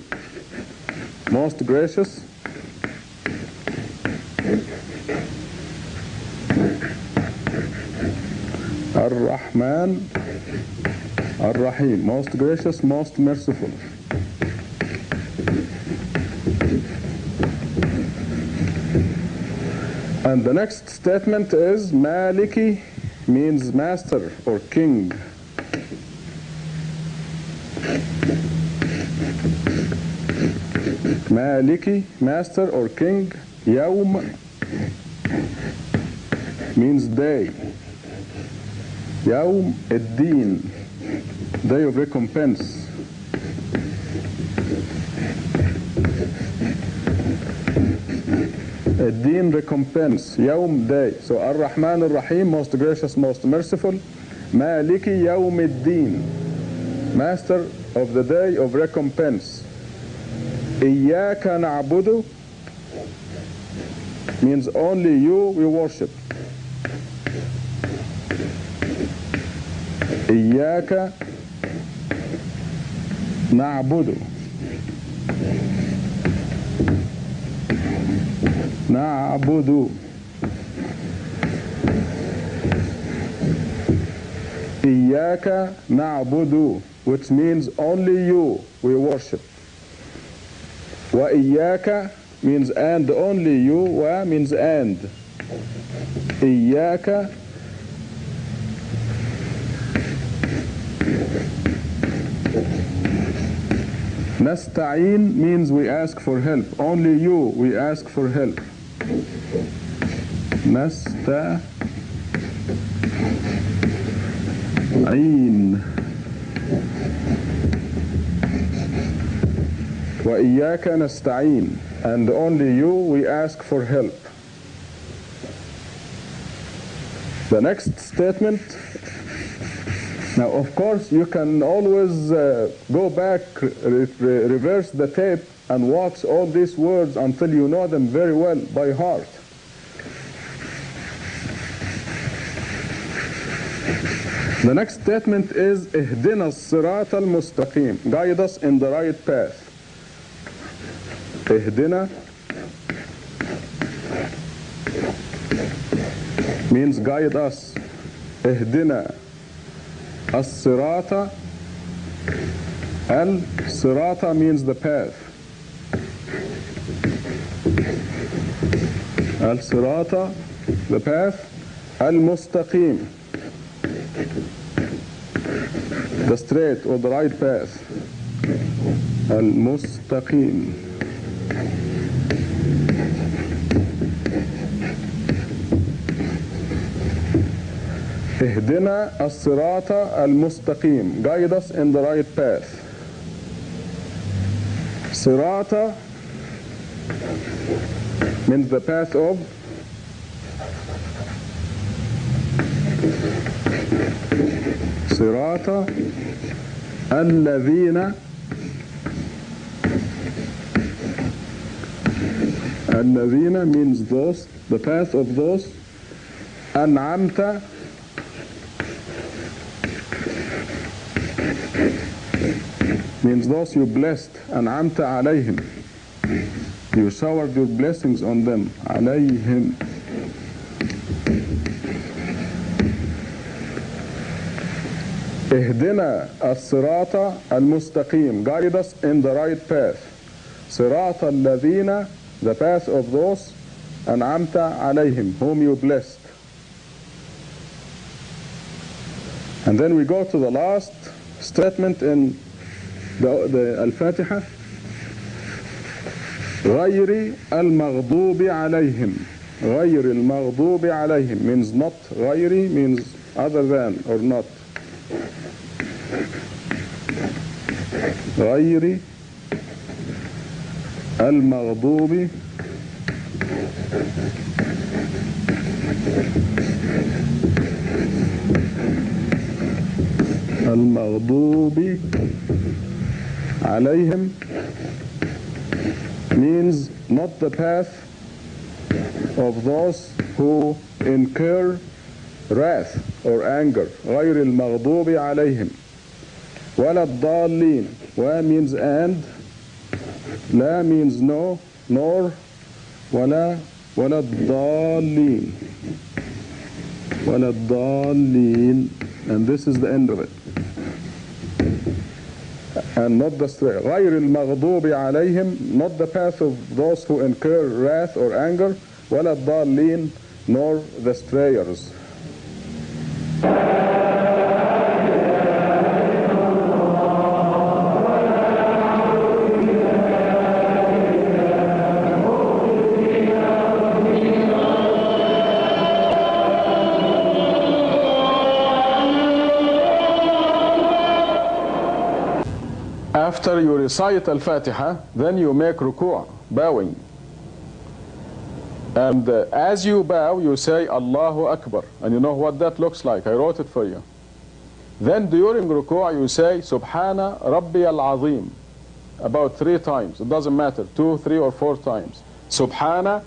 Most gracious. Ar-Rahman Ar-Rahim. Most gracious, most merciful. And the next statement is Maliki means master or king. Maliki, master or king. Yawm means day. Yawm ad-Din, day of recompense. Ad-Din, recompense. Yawm, day. So Ar-Rahman Ar-Rahim, most gracious, most merciful. Maliki Yawm ad-Din, master of the day of recompense. Iyaka na'budu means only you we worship. Iyaka na'budu. Na'budu. Iyaka na'budu, which means only you we worship. Wa iyaka means and only you. Wa means and. Iyaka Nasta'in means we ask for help. Only you, we ask for help. Nasta'in. Wa iyyaka nasta'in. And only you, we ask for help. The next statement. Now, of course, you can always go back, reverse the tape, and watch all these words until you know them very well by heart. The next statement is اهدنا الصراط المستقيم. Guide us in the right path. اهدنا means guide us. اهدنا الصراط. Al-sirata means the path. Al-sirata, the path. Al-mustaqim, the straight or the right path. Al-mustaqim. اهدنا الصراط المستقيم. Guide us in the right path. Sirata means the path of. Sirata الذين. الذين means those, the path of those. أنعمت means those you blessed. أنعمت عليهم, you showered your blessings on them. عليهم. اهدنا الصراط المستقيم. Guide us in the right path. صراط الذين, the path of those. أنعمت عليهم, whom you blessed. And then we go to the last statement in the Al-Fatiha. غير المغضوب عليهم. غير المغضوب عليهم means not. غير means other than or not. غير المغضوب المغضوب عليهم means not the path of those who incur wrath or anger. غير المغضوب عليهم. ولا الضالين. و means and. لا means no, nor. ولا الضالين. ولا الضالين. And this is the end of it. And not the straight. غير المغضوب عليهم, not the path of those who incur wrath or anger. ولا الضالين, nor the strayers. After you recite Al-Fatiha, then you make ruku', bowing. And as you bow, you say Allahu Akbar. And you know what that looks like. I wrote it for you. Then during ruku' you say Subhana Rabbi al-Azim. About 3 times. It doesn't matter. 2, 3, or 4 times. Subhana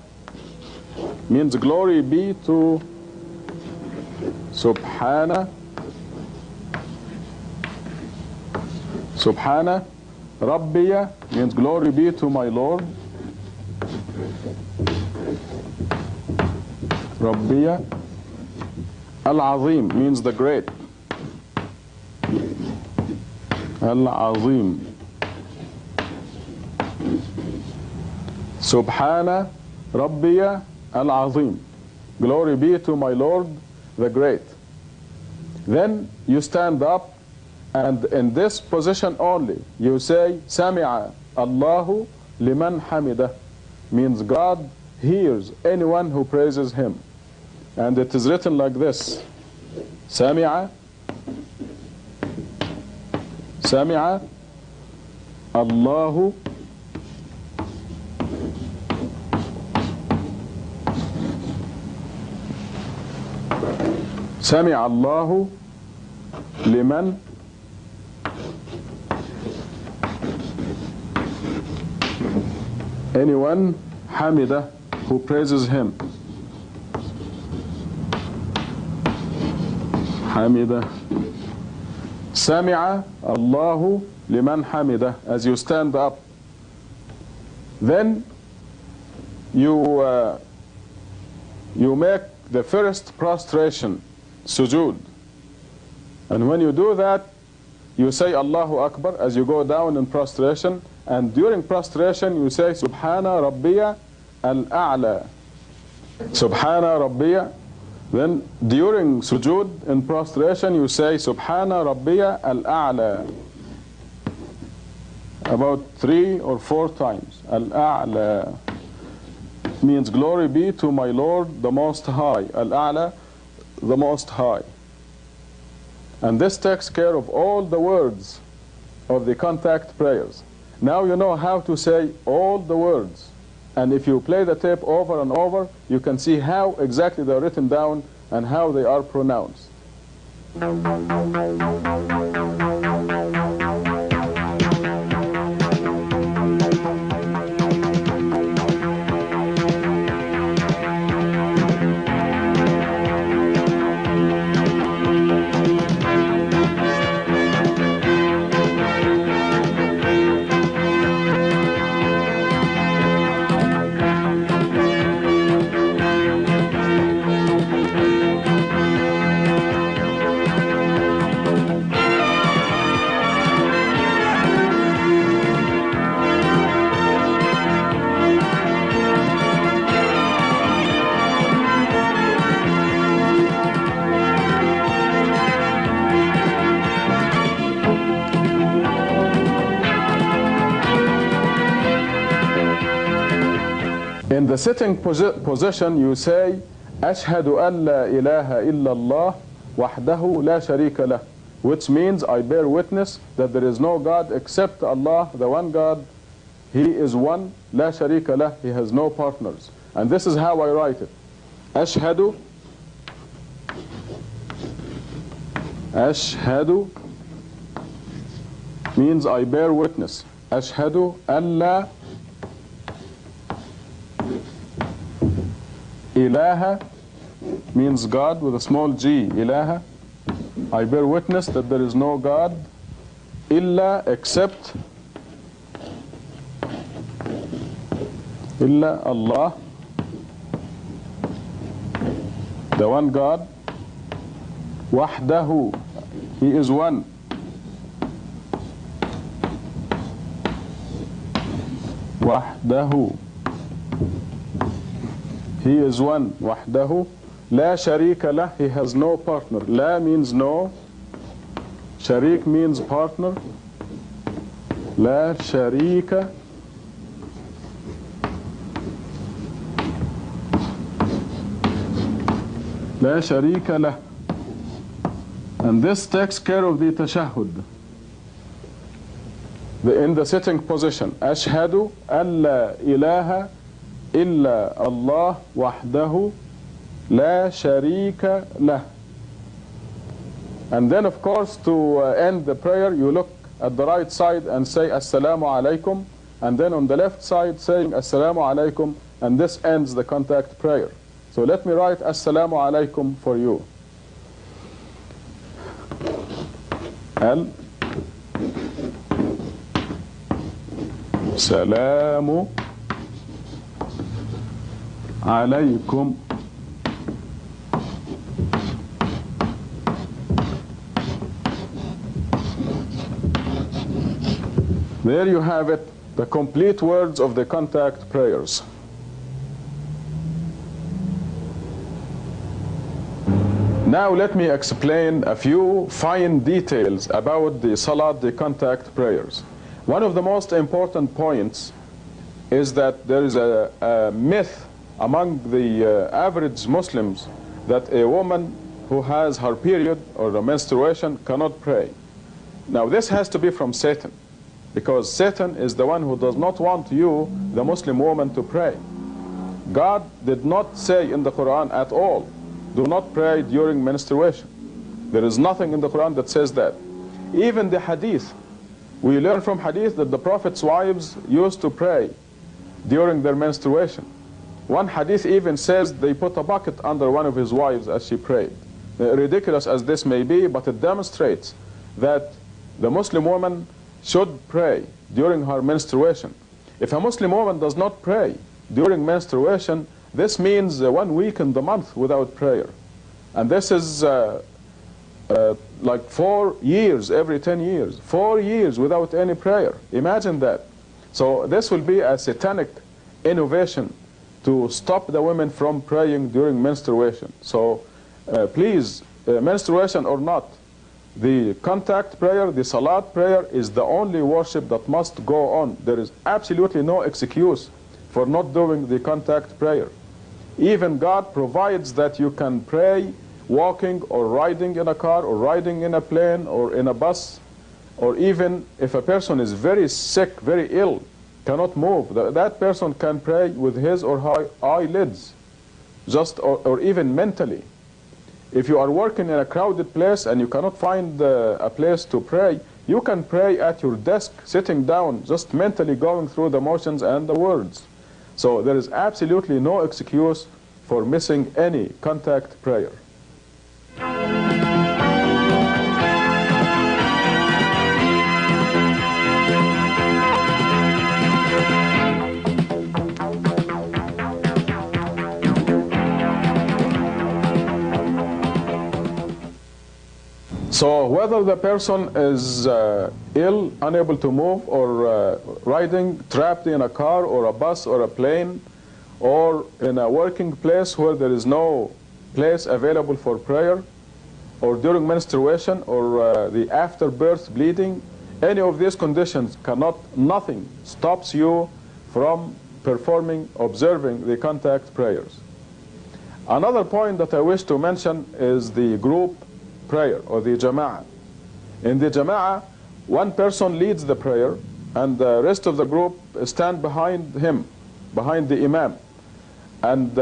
means glory be to Subhana. Subhana Rabbiya means glory be to my Lord. Rabbiya. Al-Azim means the great. Al-Azim. Subhana Rabbiya Al-Azim. Glory be to my Lord, the great. Then you stand up And in this position only, you say, Sami'a Allahu liman hamidah, means God hears anyone who praises him. And it is written like this, Sami'a Allahu Sami'a Allahu liman anyone hamidah who praises him. Hamidah. Sami'a Allahu liman hamidah. As you stand up, then you make the first prostration, sujood. And when you do that, you say Allahu Akbar as you go down in prostration. And during prostration, you say Subhana Rabbiya al-A'la. Subhana Rabbiya. Then during sujood in prostration, you say Subhana Rabbiya al-A'la. About 3 or 4 times. Al-A'la means glory be to my Lord the Most High. Al-A'la, the Most High. And this takes care of all the words of the contact prayers. Now you know how to say all the words. And if you play the tape over and over, you can see how exactly they're written down and how they are pronounced. In the sitting position, you say, Ashhadu an la ilaha illallah wahdahu la sharika lah, which means I bear witness that there is no God except Allah, the one God. He is one, la sharika lah, he has no partners. And this is how I write it. Ashhadu means I bear witness. Ashhadu an la ilaha means God with a small g. Ilaha, I bear witness that there is no God illa except illa Allah, the one God. Wahdahu, he is one. Wahdahu, he is one. Wahdahu. La sharika lah, he has no partner. La means no. Sharik means partner. La sharika. La sharika lah. And this takes care of the tashahhud. In the sitting position. Ashhadu an la ilaha illa Allah wahdahu la sharika lah. And then of course to end the prayer, you look at the right side and say Assalamu alaikum, and then on the left side saying Assalamu alaikum, and this ends the contact prayer. So let me write Assalamu alaikum for you. Salamu alaikum. There you have it, the complete words of the contact prayers. Now let me explain a few fine details about the Salat, the contact prayers. One of the most important points is that there is a myth among the average Muslims that a woman who has her period or a menstruation cannot pray. Now this has to be from Satan, because Satan is the one who does not want you, the Muslim woman, to pray. God did not say in the Quran at all, do not pray during menstruation. There is nothing in the Quran that says that. Even the hadith, we learn from hadith that the Prophet's wives used to pray during their menstruation. One hadith even says they put a bucket under one of his wives as she prayed. Ridiculous as this may be, but it demonstrates that the Muslim woman should pray during her menstruation. If a Muslim woman does not pray during menstruation, this means 1 week in the month without prayer. And this is like 4 years, every 10 years. 4 years without any prayer. Imagine that. So this will be a satanic innovation to stop the women from praying during menstruation. So please, menstruation or not, the contact prayer, the Salat prayer is the only worship that must go on. There is absolutely no excuse for not doing the contact prayer. Even God provides that you can pray walking or riding in a car or riding in a plane or in a bus, or even if a person is very sick, very ill, cannot move, that person can pray with his or her eyelids, just or even mentally. If you are working in a crowded place and you cannot find a place to pray, you can pray at your desk, sitting down, just mentally going through the motions and the words. So there is absolutely no excuse for missing any contact prayer. So whether the person is ill, unable to move, or riding, trapped in a car or a bus or a plane, or in a working place where there is no place available for prayer, or during menstruation, or the afterbirth bleeding, any of these conditions nothing stops you from performing, observing the contact prayers. Another point that I wish to mention is the group prayer, or the jama'ah. In the jama'ah, one person leads the prayer and the rest of the group stand behind him, behind the imam, and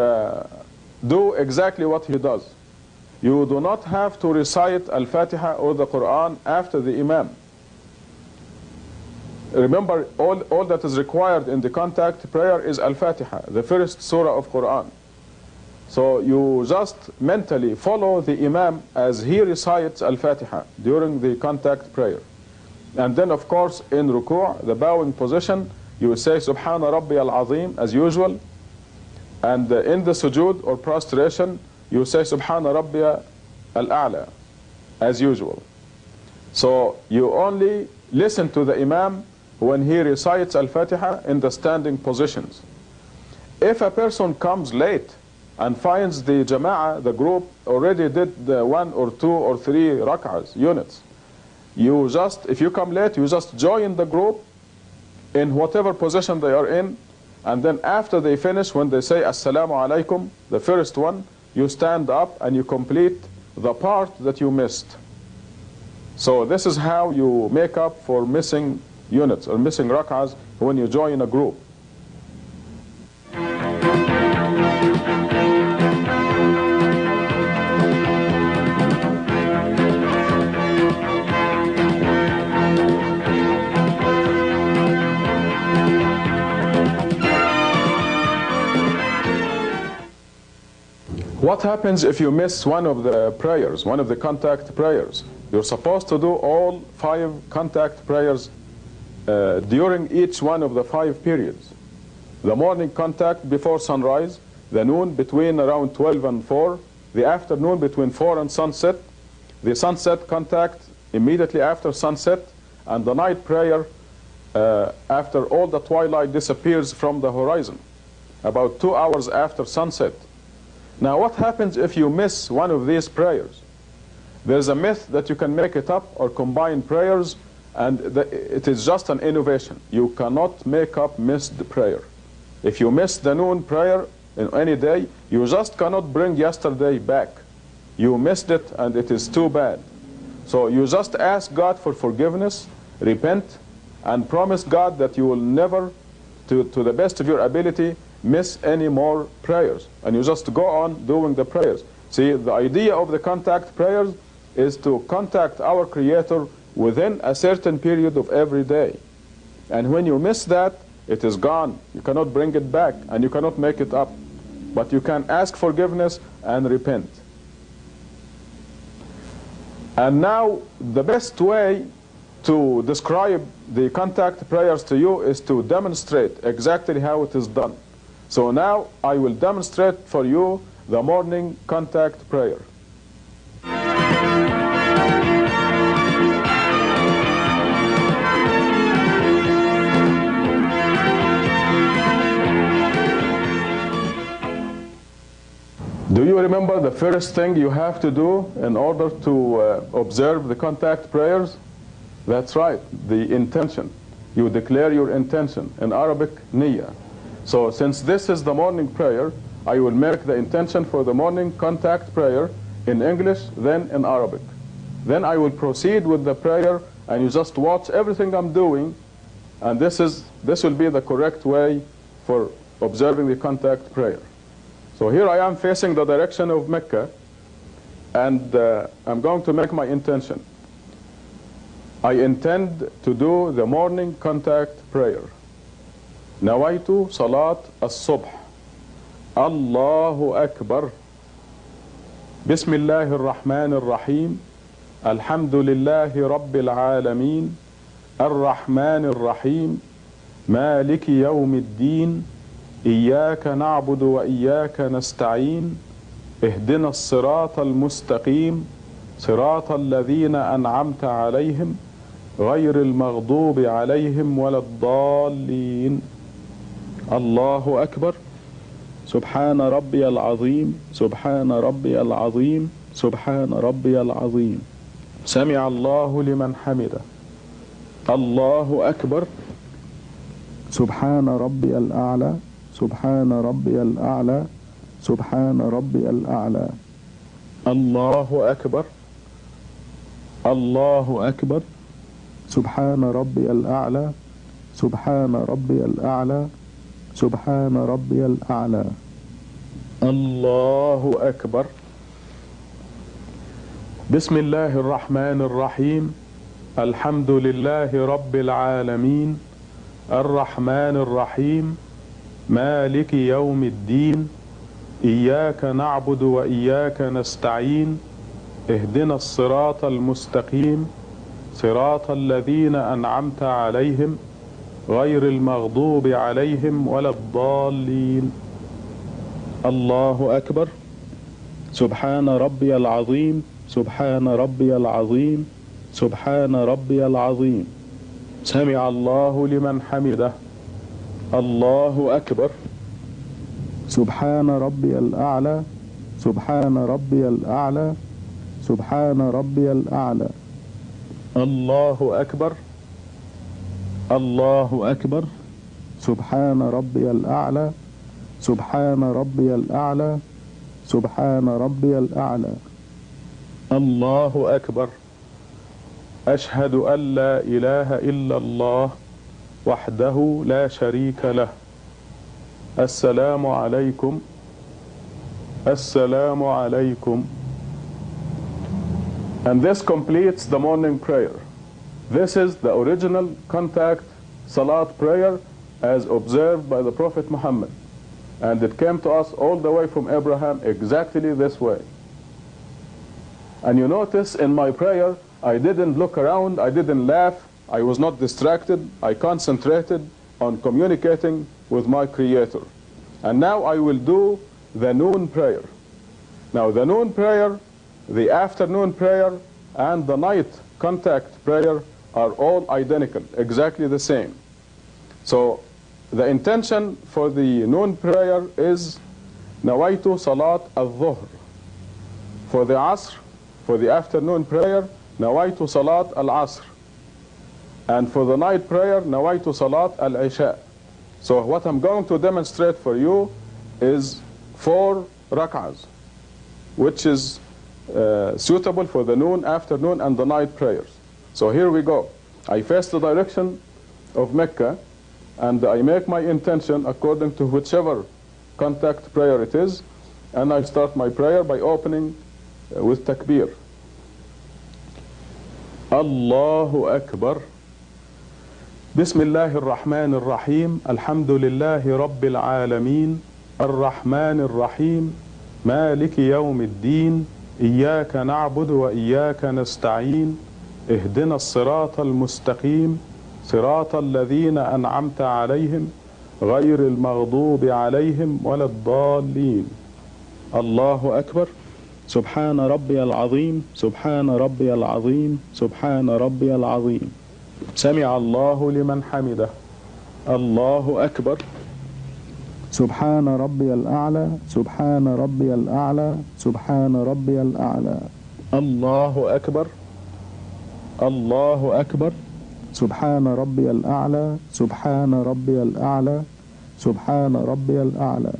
do exactly what he does. You do not have to recite Al-Fatiha or the Quran after the imam. Remember, all that is required in the contact prayer is Al-Fatiha, the first surah of Quran. So you just mentally follow the imam as he recites Al-Fatiha during the contact prayer. And then of course in ruku', the bowing position, you say Subhana Rabbi al-Azim as usual. And in the sujood or prostration, you say Subhana Rabbi al-A'la as usual. So you only listen to the imam when he recites Al-Fatiha in the standing positions. If a person comes late and finds the jama'ah, the group, already did the 1 or 2 or 3 rak'ahs, units, you just, if you come late, you just join the group in whatever position they are in, and then after they finish, when they say Assalamu alaikum, the first one, you stand up and you complete the part that you missed. So this is how you make up for missing units or missing rak'ahs when you join a group. What happens if you miss one of the prayers, one of the contact prayers? You're supposed to do all 5 contact prayers during each one of the 5 periods. The morning contact before sunrise, the noon between around 12 and 4, the afternoon between 4 and sunset, the sunset contact immediately after sunset, and the night prayer after all the twilight disappears from the horizon, about 2 hours after sunset. Now what happens if you miss one of these prayers? There's a myth that you can make it up or combine prayers, and it is just an innovation. You cannot make up missed prayer. If you miss the noon prayer in any day, you just cannot bring yesterday back. You missed it, and it is too bad. So you just ask God for forgiveness, repent, and promise God that you will never, to the best of your ability, miss any more prayers. And you just go on doing the prayers. See, the idea of the contact prayers is to contact our Creator within a certain period of every day. And when you miss that, it is gone. You cannot bring it back, and you cannot make it up. But you can ask forgiveness and repent. And now, the best way to describe the contact prayers to you is to demonstrate exactly how it is done. So now, I will demonstrate for you the morning contact prayer. Do you remember the first thing you have to do in order to observe the contact prayers? That's right, the intention. You declare your intention, in Arabic, niyyah. So since this is the morning prayer, I will make the intention for the morning contact prayer in English, then in Arabic. Then I will proceed with the prayer, and you just watch everything I'm doing, and this will be the correct way for observing the contact prayer. So here I am facing the direction of Mecca, and I'm going to make my intention. I intend to do the morning contact prayer. Nawaitu salat as-subh. Allahu Akbar. Bismillahir Rahmanir Rahim. Alhamdulillahi Rabbil Alameen. Ar-Rahmanir Rahim. Maliki Yawmiddin. إياك نعبد وإياك نستعين اهدنا الصراط المستقيم صراط الذين أنعمت عليهم غير المغضوب عليهم ولا الضالين الله أكبر سبحان ربي العظيم سبحان ربي العظيم سبحان ربي العظيم سمع الله لمن حمده الله أكبر سبحان ربي الأعلى سبحان ربي الأعلى سبحان ربي الأعلى الله أكبر الله أكبر سبحان ربي الأعلى سبحان ربي الأعلى سبحان ربي الأعلى الله أكبر بسم الله الرحمن الرحيم الحمد لله رب العالمين الرحمن الرحيم مالك يوم الدين إياك نعبد وإياك نستعين اهدنا الصراط المستقيم صراط الذين أنعمت عليهم غير المغضوب عليهم ولا الضالين الله أكبر سبحان ربي العظيم سبحان ربي العظيم سبحان ربي العظيم سمع الله لمن حمده الله أكبر سبحان ربي الأعلى سبحان ربي الأعلى سبحان ربي الأعلى الله أكبر الله أكبر سبحان ربي الأعلى سبحان ربي الأعلى سبحان ربي الأعلى الله أكبر أشهد أن لا إله إلا الله وحده لا شريك له السلام عليكم السلام عليكم. And this completes the morning prayer. This is the original contact salat prayer as observed by the Prophet Muhammad. And it came to us all the way from Abraham exactly this way. And you notice in my prayer, I didn't look around, I didn't laugh, I was not distracted, I concentrated on communicating with my Creator. And now I will do the noon prayer. Now the noon prayer, the afternoon prayer, and the night contact prayer are all identical, exactly the same. So the intention for the noon prayer is Nawaitu Salat al-Dhuhr. For the Asr, for the afternoon prayer, nawaitu salat al-asr. And for the night prayer, nawaitu salat al-isha. So what I'm going to demonstrate for you is 4 rak'ahs, which is suitable for the noon, afternoon, and the night prayers. So here we go. I face the direction of Mecca, and I make my intention according to whichever contact prayer it is, and I start my prayer by opening with takbir. Allahu Akbar. Bismillahir Rahmanir Rahim. Alhamdulillahi Rabbil Alameen. Ar-Rahmanir Rahim. Maliki Yawmiddin. Iyyaka na'budu wa iyyaka nasta'in. Ihdina as-sirata al-mustaqim. Sirata alladhina an'amta alayhim. غير المغضوب عليهم ولا الضالين. الله أكبر. سبحان ربي العظيم. سبحان ربي العظيم. سبحان ربي العظيم. سمع الله لمن حمده. الله أكبر. سبحان ربي الأعلى. سبحان ربي الأعلى. سبحان ربي الأعلى. الله أكبر. الله أكبر. سبحان ربي الأعلى. سبحان ربي الأعلى. سبحان ربي الأعلى.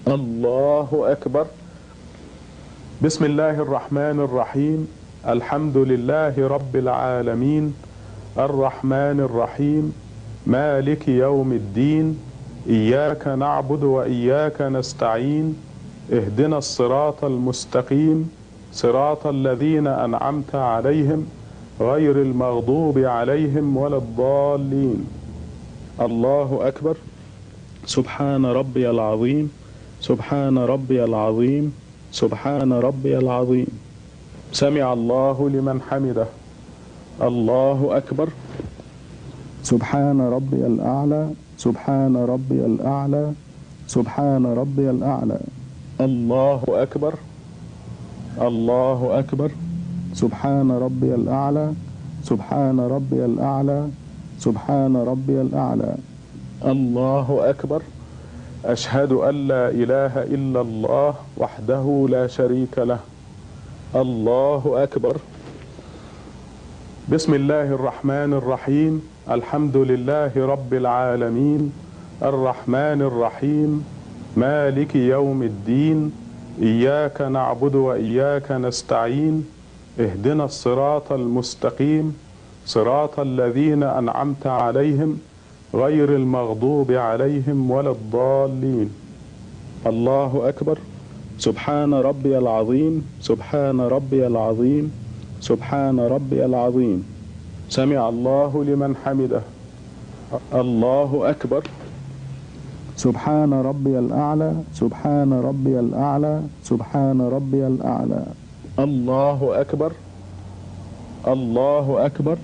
الله أكبر. بسم الله الرحمن الرحيم. الحمد لله رب العالمين. الرحمن الرحيم. مالك يوم الدين. إياك نعبد وإياك نستعين. اهدنا الصراط المستقيم. صراط الذين أنعمت عليهم غير المغضوب عليهم ولا الضالين. الله أكبر. سبحان ربي العظيم. سبحان ربي العظيم. سبحان ربي العظيم. سمع الله لمن حمده. الله أكبر. سبحان ربي الأعلى. سبحان ربي الأعلى. سبحان ربي الأعلى. الله أكبر. الله أكبر. سبحان ربي الأعلى. سبحان ربي الأعلى. سبحان ربي الأعلى. الله أكبر. أشهد أن لا إله إلا الله وحده لا شريك له. الله أكبر. بسم الله الرحمن الرحيم. الحمد لله رب العالمين. الرحمن الرحيم. مالك يوم الدين. إياك نعبد وإياك نستعين. اهدنا الصراط المستقيم. صراط الذين أنعمت عليهم غير المغضوب عليهم ولا الضالين. الله أكبر. سبحان ربي العظيم. سبحان ربي العظيم. سبحان ربي العظيم. سمع الله لمن حمده. الله أكبر. سبحان ربي الأعلى. سبحان ربي الأعلى. سبحان ربي الأعلى. الله أكبر. الله أكبر.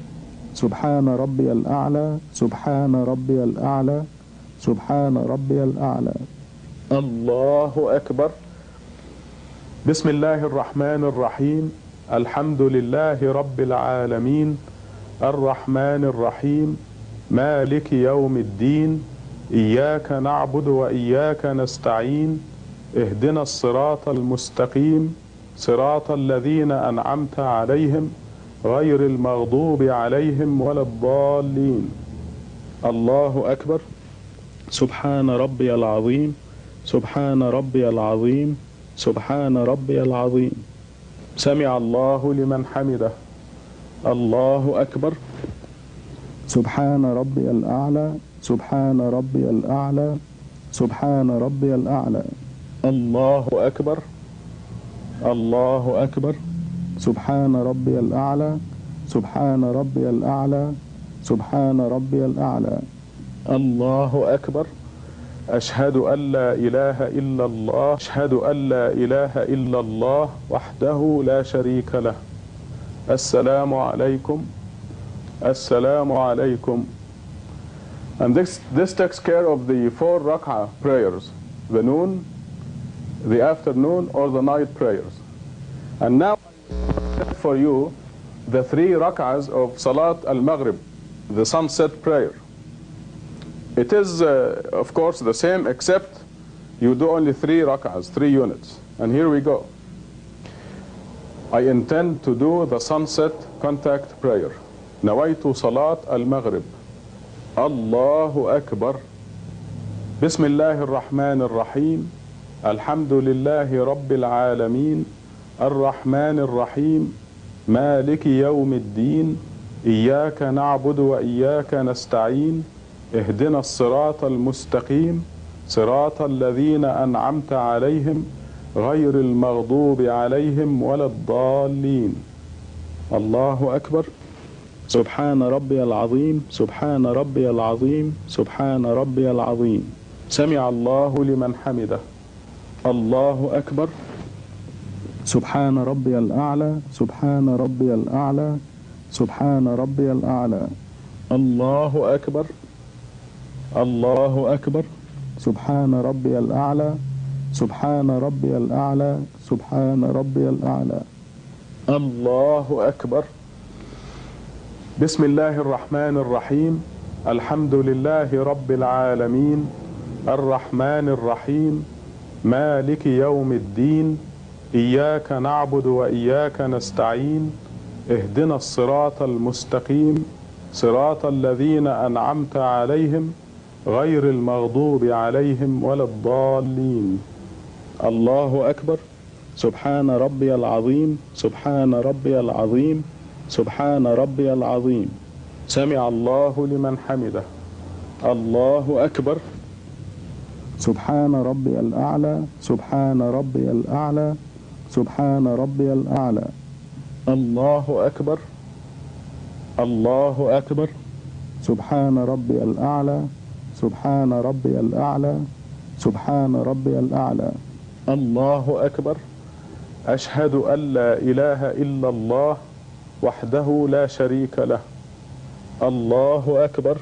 سبحان ربي الأعلى. سبحان ربي الأعلى. سبحان ربي الأعلى. الله أكبر. بسم الله الرحمن الرحيم. الحمد لله رب العالمين. الرحمن الرحيم. مالك يوم الدين. إياك نعبد وإياك نستعين. اهدنا الصراط المستقيم. صراط الذين أنعمت عليهم غير المغضوب عليهم ولا الضالين. الله أكبر. سبحان ربي العظيم. سبحان ربي العظيم. سبحان ربي العظيم. سمع الله لمن حمده. الله أكبر. سبحان ربي الأعلى. سبحان ربي الأعلى. سبحان ربي الأعلى. الله أكبر. الله أكبر. سبحان ربي الأعلى. سبحان ربي الأعلى. سبحان ربي الأعلى. الله أكبر. أشهد أن لا إله إلا الله. أشهد أن لا إله إلا الله وحده لا شريك له. السلام عليكم. السلام عليكم. And this takes care of the 4 rak'ah prayers, the noon, the afternoon, or the night prayers. And now for you the 3 rak'ahs of Salat al-Maghrib, the sunset prayer. It is of course the same, except you do only 3 rak'ahs, 3 units. And here we go. I intend to do the sunset contact prayer. نويت صلاة المغرب. الله أكبر. بسم الله الرحمن الرحيم. الحمد لله رب العالمين الرحمن الرحيم مالك يوم الدين إياك نعبد وإياك نستعين اهدنا الصراط المستقيم صراط الذين أنعمت عليهم غير المغضوب عليهم ولا الضالين. الله أكبر. سبحان ربي العظيم سبحان ربي العظيم سبحان ربي العظيم. سمع الله لمن حمده. الله أكبر. سبحان ربي الأعلى سبحان ربي الأعلى سبحان ربي الأعلى. الله أكبر. الله أكبر. سبحان ربي الأعلى سبحان ربي الأعلى سبحان ربي الأعلى. الله أكبر. بسم الله الرحمن الرحيم. الحمد لله رب العالمين الرحمن الرحيم مالك يوم الدين إياك نعبد وإياك نستعين اهدنا الصراط المستقيم صراط الذين أنعمت عليهم غير المغضوب عليهم ولا الضالين. الله أكبر. سبحان ربي العظيم سبحان ربي العظيم سبحان ربي العظيم. سمع الله لمن حمده. الله أكبر. سبحان ربي الأعلى سبحان ربي الأعلى سبحان ربي الأعلى. الله أكبر. الله أكبر. سبحان ربي الأعلى سبحان ربي الأعلى سبحان ربي الأعلى. الله أكبر. أشهد أن لا إله إلا الله وحده لا شريك له. الله أكبر.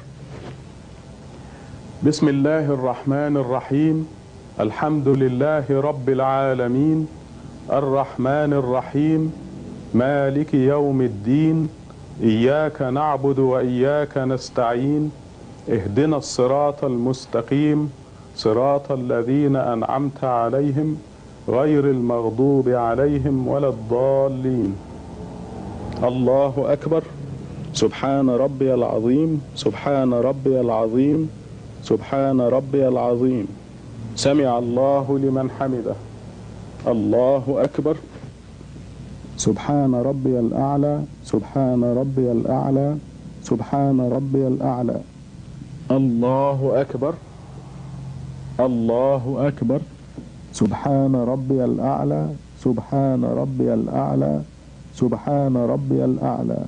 بسم الله الرحمن الرحيم. الحمد لله رب العالمين الرحمن الرحيم مالك يوم الدين إياك نعبد وإياك نستعين اهدنا الصراط المستقيم صراط الذين أنعمت عليهم غير المغضوب عليهم ولا الضالين. الله أكبر. سبحان ربي العظيم سبحان ربي العظيم سبحان ربي العظيم. سمع الله لمن حمده. الله أكبر. سبحان ربي الأعلى سبحان ربي الأعلى سبحان ربي الأعلى. الله أكبر. الله أكبر. سبحان ربي الأعلى سبحان ربي الأعلى سبحان ربي الأعلى.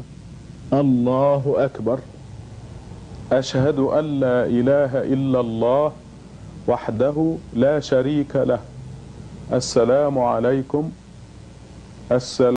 الله أكبر. أشهد أن لا إله إلا الله وحده لا شريك له. السلام عليكم. السلام